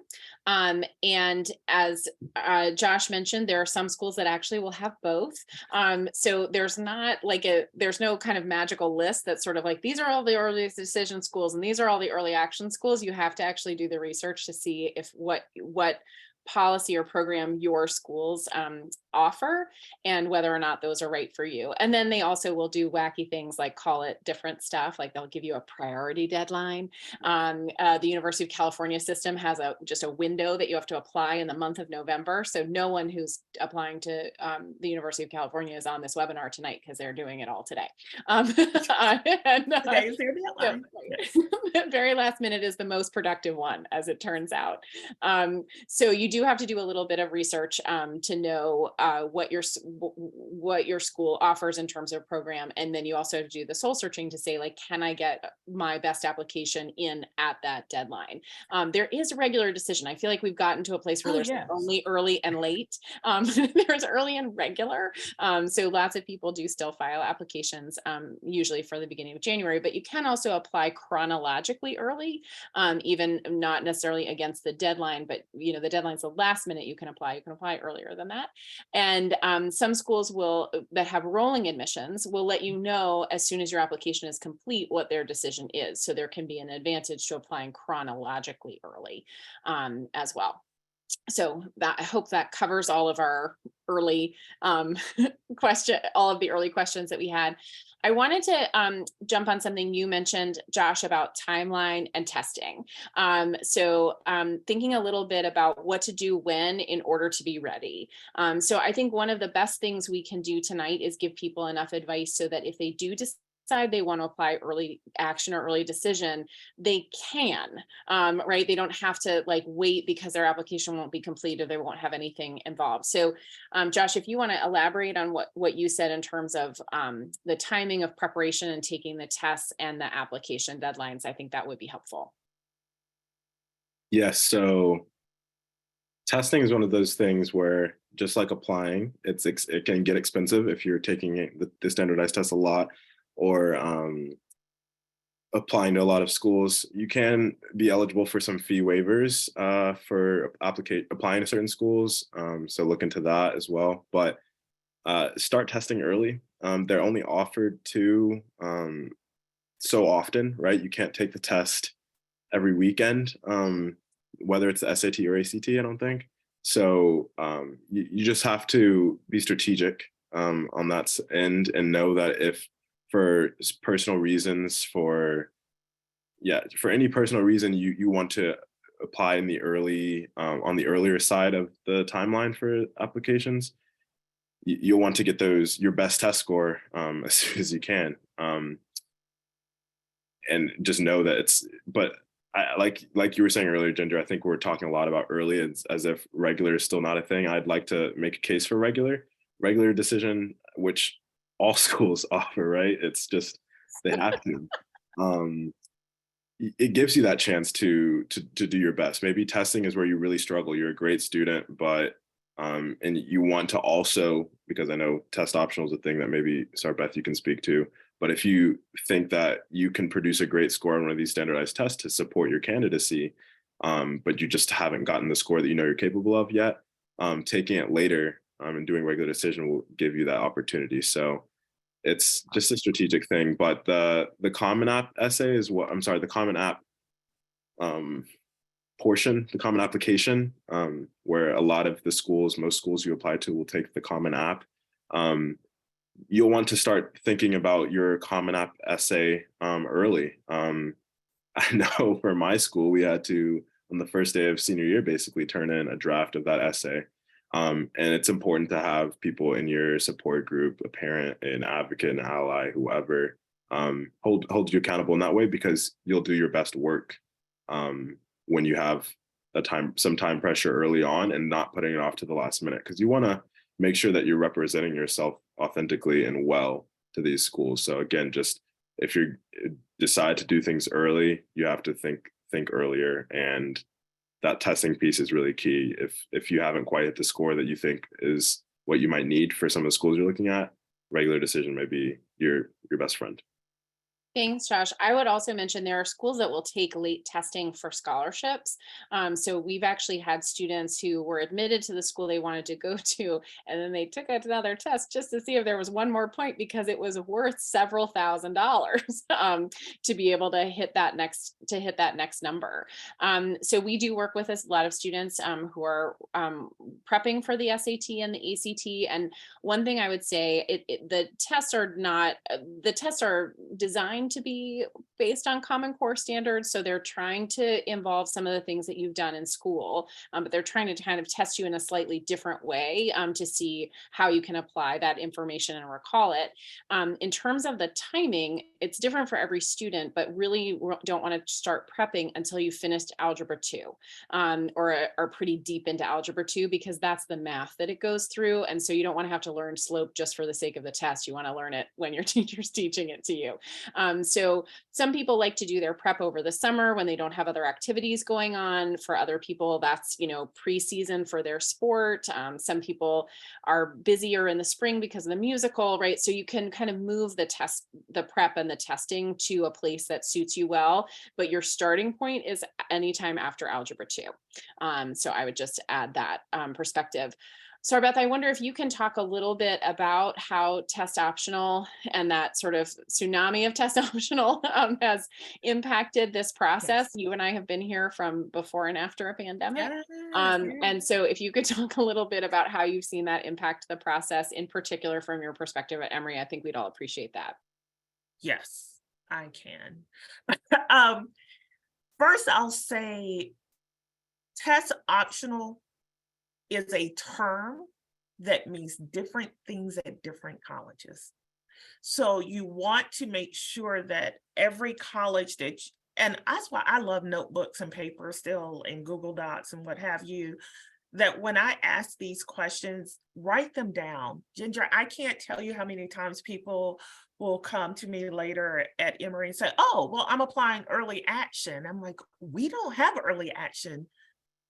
And as Josh mentioned, there are some schools that actually will have both. So there's no kind of magical list that's sort of like, these are all the early decision schools and these are all the early action schools. You have to actually do the research to see if what policy or program your schools offer and whether or not those are right for you. And then they also will do wacky things like call it different stuff, like they'll give you a priority deadline. The University of California system has just a window that you have to apply in the month of November. So no one who's applying to the University of California is on this webinar tonight because they're doing it all today. Today is their deadline. The very last minute is the most productive one, as it turns out. So you do have to do a little bit of research to know what your school offers in terms of program, and then you also have to do the soul searching to say, like, can I get my best application in at that deadline? There is a regular decision. I feel like we've gotten to a place where there's only early and late. There's early and regular. So lots of people do still file applications, usually for the beginning of January, but you can also apply chronologically early, even not necessarily against the deadline, but the deadline's the last minute you can apply earlier than that. And some schools that have rolling admissions will let you know as soon as your application is complete what their decision is. So there can be an advantage to applying chronologically early as well. So I hope that covers all of our early all of the early questions that we had. I wanted to jump on something you mentioned, Josh, about timeline and testing. So thinking a little bit about what to do when in order to be ready. So I think one of the best things we can do tonight is give people enough advice so that if they do decide they want to apply early action or early decision, they can, right? They don't have to like wait because their application won't be complete or they won't have anything involved. So Josh, if you want to elaborate on what you said in terms of the timing of preparation and taking the tests and the application deadlines, I think that would be helpful. Yes, so testing is one of those things where, just like applying, it can get expensive if you're taking the standardized test a lot, or applying to a lot of schools. You can be eligible for some fee waivers for applying to certain schools. So look into that as well. But start testing early. They're only offered to so often, right? You can't take the test every weekend, whether it's the SAT or ACT, I don't think. So you just have to be strategic on that end and know that if for personal reasons, for any personal reason you want to apply in the early on the earlier side of the timeline for applications, you'll want to get your best test score as soon as you can, and just know that but like you were saying earlier, Ginger, I think we're talking a lot about early as if regular is still not a thing. I'd like to make a case for regular decision, which all schools offer, right? It's just they have to. It gives you that chance to do your best. Maybe testing is where you really struggle. You're a great student, but and you want to also, because I know test optional is a thing that maybe Sarbeth you can speak to, but if you think that you can produce a great score on one of these standardized tests to support your candidacy, but you just haven't gotten the score that you know you're capable of yet, taking it later and doing regular decision will give you that opportunity. So it's just a strategic thing. But the Common App essay is the Common App portion, the Common Application, where a lot of most schools you apply to will take the Common App. You'll want to start thinking about your Common App essay early. I know for my school, we had to, on the first day of senior year, basically turn in a draft of that essay. And it's important to have people in your support group, a parent, an advocate, an ally, whoever, hold you accountable in that way, because you'll do your best work when you have some time pressure early on and not putting it off to the last minute, because you want to make sure that you're representing yourself authentically and well to these schools. So again, just if you decide to do things early, you have to think earlier, and that testing piece is really key. If you haven't quite hit the score that you think is what you might need for some of the schools you're looking at, regular decision may be your best friend. Thanks, Josh. I would also mention there are schools that will take late testing for scholarships. So we've actually had students who were admitted to the school they wanted to go to, and then they took another test just to see if there was one more point, because it was worth several $1,000s to be able to hit that next number. So we do work with a lot of students who are prepping for the SAT and the ACT. And one thing I would say, the tests are designed to be based on Common Core standards. So they're trying to involve some of the things that you've done in school, but they're trying to kind of test you in a slightly different way to see how you can apply that information and recall it. In terms of the timing, it's different for every student, but really don't want to start prepping until you finished Algebra 2 or are pretty deep into Algebra 2, because that's the math that it goes through. And so you don't want to have to learn slope just for the sake of the test. You want to learn it when your teacher's teaching it to you. So some people like to do their prep over the summer when they don't have other activities going on. For other people, that's, pre-season for their sport. Some people are busier in the spring because of the musical, right? So you can kind of move the prep and the testing to a place that suits you well, but your starting point is anytime after Algebra 2. So I would just add that perspective. Sarbeth, I wonder if you can talk a little bit about how test optional and that sort of tsunami of test optional has impacted this process. Yes. You and I have been here from before and after a pandemic. Yes, And so if you could talk a little bit about how you've seen that impact the process, in particular from your perspective at Emory, I think we'd all appreciate that. yes, I can. First, I'll say test optional is a term that means different things at different colleges. So you want to make sure that every college and that's why I love notebooks and paper still and Google Docs and what have you, that when I ask these questions, write them down. Ginger, I can't tell you how many times people will come to me later at Emory and say, oh, well, I'm applying early action. I'm like, we don't have early action.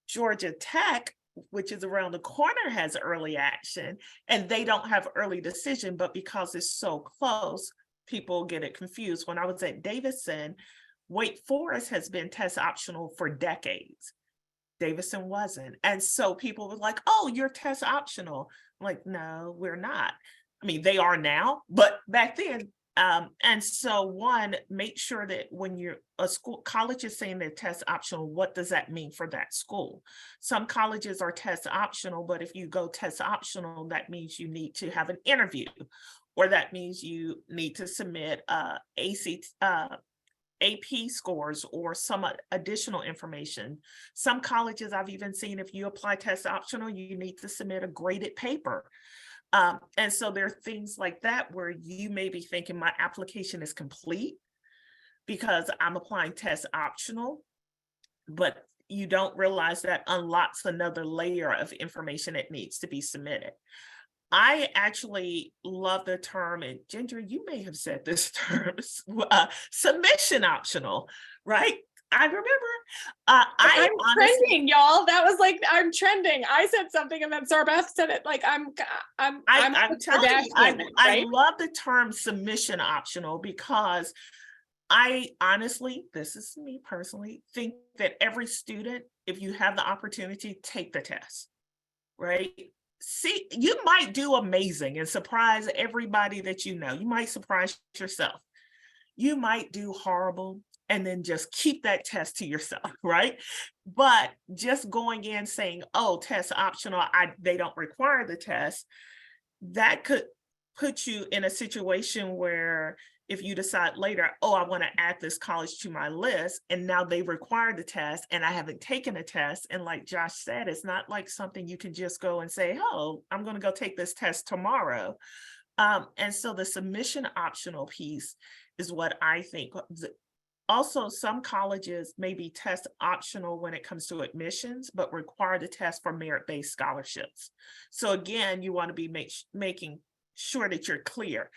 Georgia Tech, which is around the corner, has early action, and they don't have early decision, but because it's so close, people get it confused. When I was at Davidson, Wake Forest has been test optional for decades. Davidson wasn't. And so people were like, oh, you're test optional. I'm like, no, we're not. I mean, they are now, but back then, and so one, make sure that when you're a school, college is saying they're test optional, what does that mean for that school? Some colleges are test optional, but if you go test optional, that means you need to have an interview, or that means you need to submit AP scores or some additional information. Some colleges I've even seen, if you apply test optional, you need to submit a graded paper. And so there are things like that where you may be thinking my application is complete because I'm applying test optional, but you don't realize that unlocks another layer of information that needs to be submitted. I actually love the term, and Ginger, you may have said this term, submission optional, right? I remember. I'm trending, y'all. That was like, I'm trending. I said something and then Sarbeth said it. Like I'm telling you, I right? love the term submission optional because I honestly, this is me personally, think that every student, if you have the opportunity, take the test, right? See, you might do amazing and surprise everybody that you know. You might surprise yourself. You might do horrible and then just keep that test to yourself, right? But just going in saying, oh, test optional, they don't require the test, that could put you in a situation where if you decide later, oh, I want to add this college to my list, and now they require the test and I haven't taken a test. And like Josh said, it's not like something you can just go and say, oh, I'm going to go take this test tomorrow. And so the submission optional piece is what I think. Also, some colleges may be test optional when it comes to admissions, but require the test for merit-based scholarships. So again, you want to be making sure that you're clear.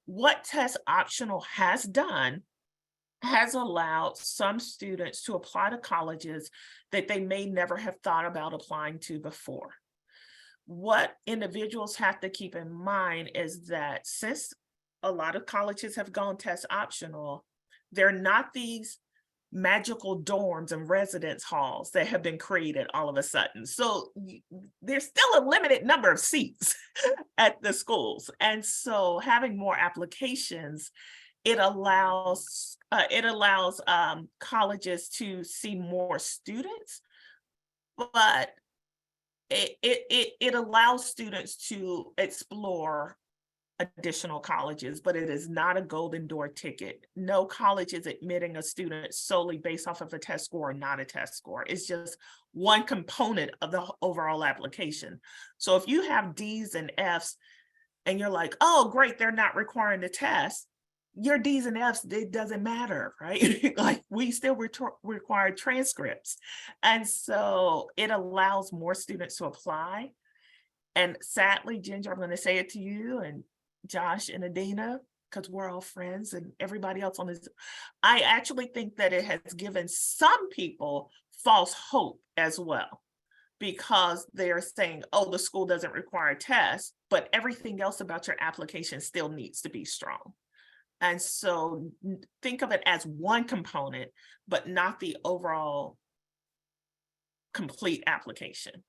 What test optional has done has allowed some students to apply to colleges that they may never have thought about applying to before. What individuals have to keep in mind is that since a lot of colleges have gone test optional, they're not these magical dorms and residence halls that have been created all of a sudden. So there's still a limited number of seats at the schools. And so having more applications, it allows colleges to see more students, but it allows students to explore additional colleges, but it is not a golden door ticket. No college is admitting a student solely based off of a test score or not a test score. It's just one component of the overall application. So if you have D's and F's and you're like, oh, great, they're not requiring the test, your D's and F's, it doesn't matter, right? Like we still require transcripts. And so it allows more students to apply. And sadly, Ginger, I'm going to say it to you and Josh and Adina, because we're all friends and everybody else on this. I actually think that it has given some people false hope as well, because they're saying, oh, the school doesn't require a test, but everything else about your application still needs to be strong. And so think of it as one component, but not the overall complete application.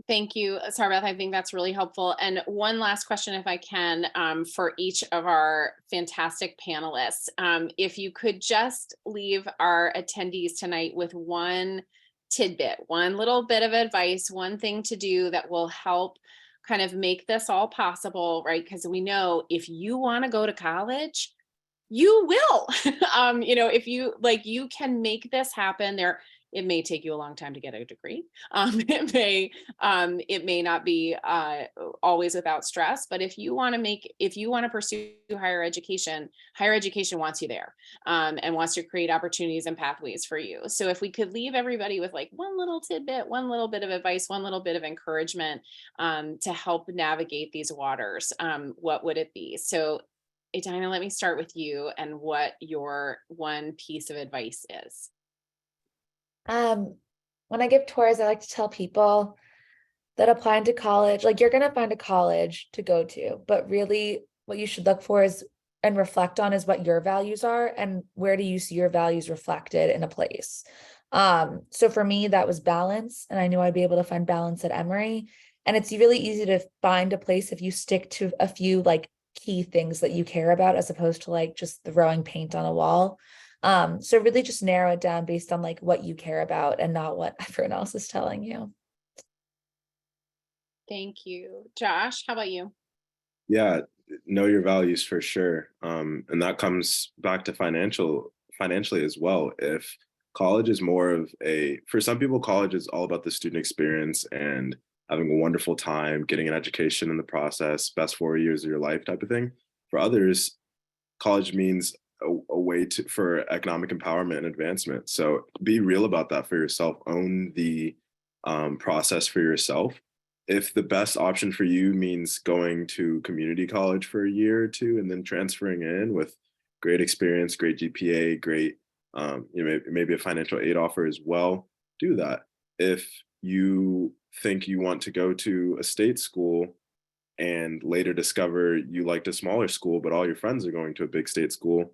Thank you, Sarbeth. I think that's really helpful. And one last question, if I can, for each of our fantastic panelists. If you could just leave our attendees tonight with one tidbit, one little bit of advice, one thing to do that will help kind of make this all possible, right? Because we know if you want to go to college, you will. If you like, you can make this happen. It may take you a long time to get a degree. It may not be always without stress, but if you want to pursue higher education wants you there, and wants to create opportunities and pathways for you. So if we could leave everybody with like one little tidbit, one little bit of advice, one little bit of encouragement, to help navigate these waters, what would it be? So Edina, let me start with you and what your one piece of advice is. When I give tours, I like to tell people that applying to college, like you're going to find a college to go to, but really what you should look for is and reflect on is what your values are and where do you see your values reflected in a place. So for me, that was balance, and I knew I'd be able to find balance at Emory. And it's really easy to find a place if you stick to a few like key things that you care about, as opposed to like just throwing paint on a wall. So really just narrow it down based on like what you care about and not what everyone else is telling you. Thank you. Josh, how about you? Yeah, know your values for sure. And that comes back to financially as well. If college is more of for some people, college is all about the student experience and having a wonderful time, getting an education in the process, best 4 years of your life type of thing. For others, college means a way for economic empowerment and advancement. So be real about that for yourself. Own the process for yourself. If the best option for you means going to community college for a year or two and then transferring in with great experience, great GPA, great maybe a financial aid offer as well, do that. If you think you want to go to a state school and later discover you liked a smaller school, but all your friends are going to a big state school,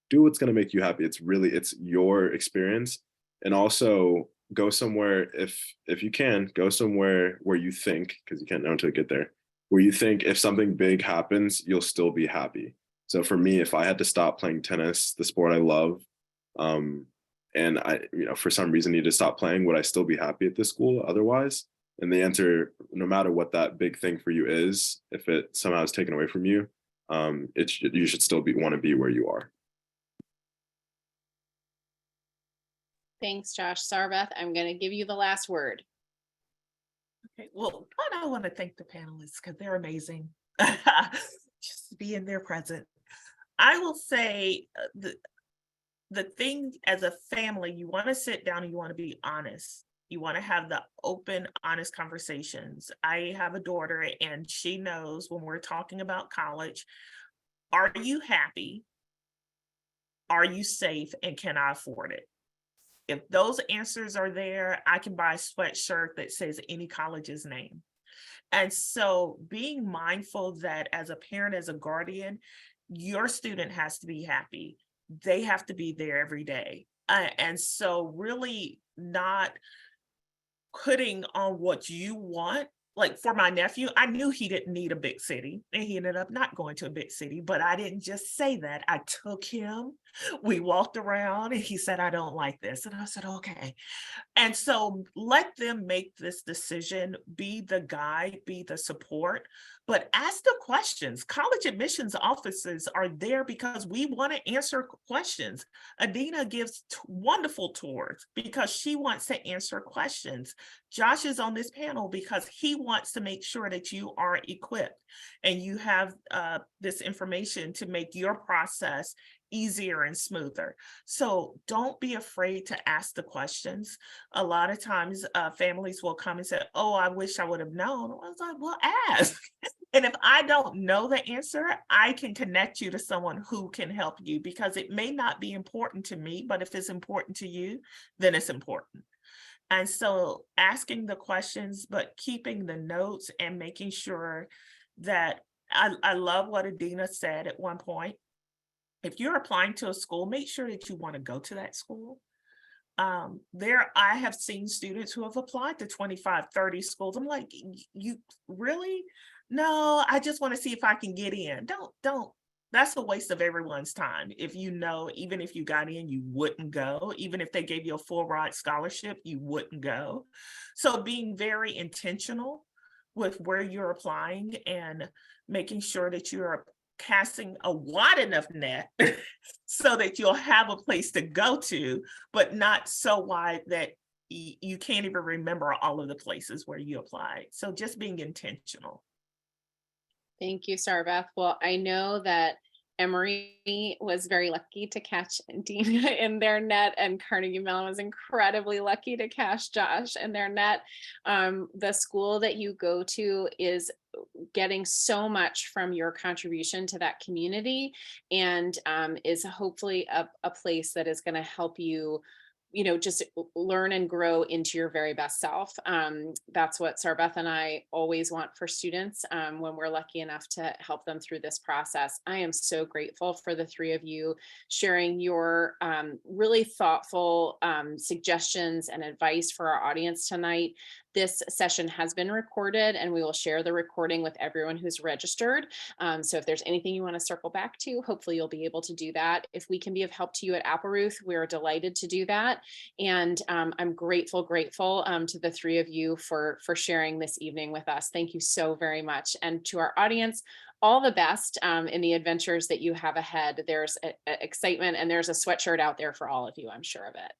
do what's going to make you happy. It's your experience. And also go somewhere, if you can, go somewhere where you think, because you can't know until you get there, where you think if something big happens, you'll still be happy. So for me, if I had to stop playing tennis, the sport I love, and I, for some reason need to stop playing, would I still be happy at this school otherwise? And the answer, no matter what that big thing for you is, if it somehow is taken away from you, you should still want to be where you are. Thanks, Josh. Sarbeth, I'm going to give you the last word. Okay, well, I want to thank the panelists because they're amazing. Just being there present. I will say the thing as a family, you want to sit down and you want to be honest. You want to have the open, honest conversations. I have a daughter and she knows when we're talking about college, are you happy? Are you safe? And can I afford it? If those answers are there, I can buy a sweatshirt that says any college's name. And so being mindful that as a parent, as a guardian, your student has to be happy. They have to be there every day. And so really not putting on what you want. Like for my nephew, I knew he didn't need a big city and he ended up not going to a big city, but I didn't just say that. I took him, we walked around and he said, I don't like this. And I said, okay. And so let them make this decision, be the guide, be the support, but ask the questions. College admissions offices are there because we want to answer questions. Edina gives wonderful tours because she wants to answer questions. Josh is on this panel because he wants to make sure that you are equipped and you have this information to make your process easier and smoother. So don't be afraid to ask the questions. A lot of times families will come and say, oh, I wish I would have known. I was like, well, ask. And if I don't know the answer, I can connect you to someone who can help you because it may not be important to me, but if it's important to you, then it's important. And so asking the questions, but keeping the notes and making sure that I love what Edina said at one point. If you're applying to a school, make sure that you want to go to that school. there, I have seen students who have applied to 25, 30 schools. I'm like, you really? No, I just want to see if I can get in. Don't. That's a waste of everyone's time. If you know, even if you got in, you wouldn't go. Even if they gave you a full ride scholarship, you wouldn't go. So being very intentional with where you're applying and making sure that you're casting a wide enough net so that you'll have a place to go to, but not so wide that you can't even remember all of the places where you applied. So just being intentional. Thank you, Sarbeth. Well, I know that Emory was very lucky to catch Dina in their net, and Carnegie Mellon was incredibly lucky to catch Josh in their net. The school that you go to is getting so much from your contribution to that community, and is hopefully a place that is going to help you, just learn and grow into your very best self. That's what Sarbeth and I always want for students when we're lucky enough to help them through this process. I am so grateful for the three of you sharing your really thoughtful suggestions and advice for our audience tonight. This session has been recorded, and we will share the recording with everyone who's registered. So if there's anything you want to circle back to, hopefully you'll be able to do that. If we can be of help to you at Applerouth, we're delighted to do that. And I'm grateful to the three of you for sharing this evening with us. Thank you so very much. And to our audience, all the best in the adventures that you have ahead. There's excitement, and there's a sweatshirt out there for all of you, I'm sure of it.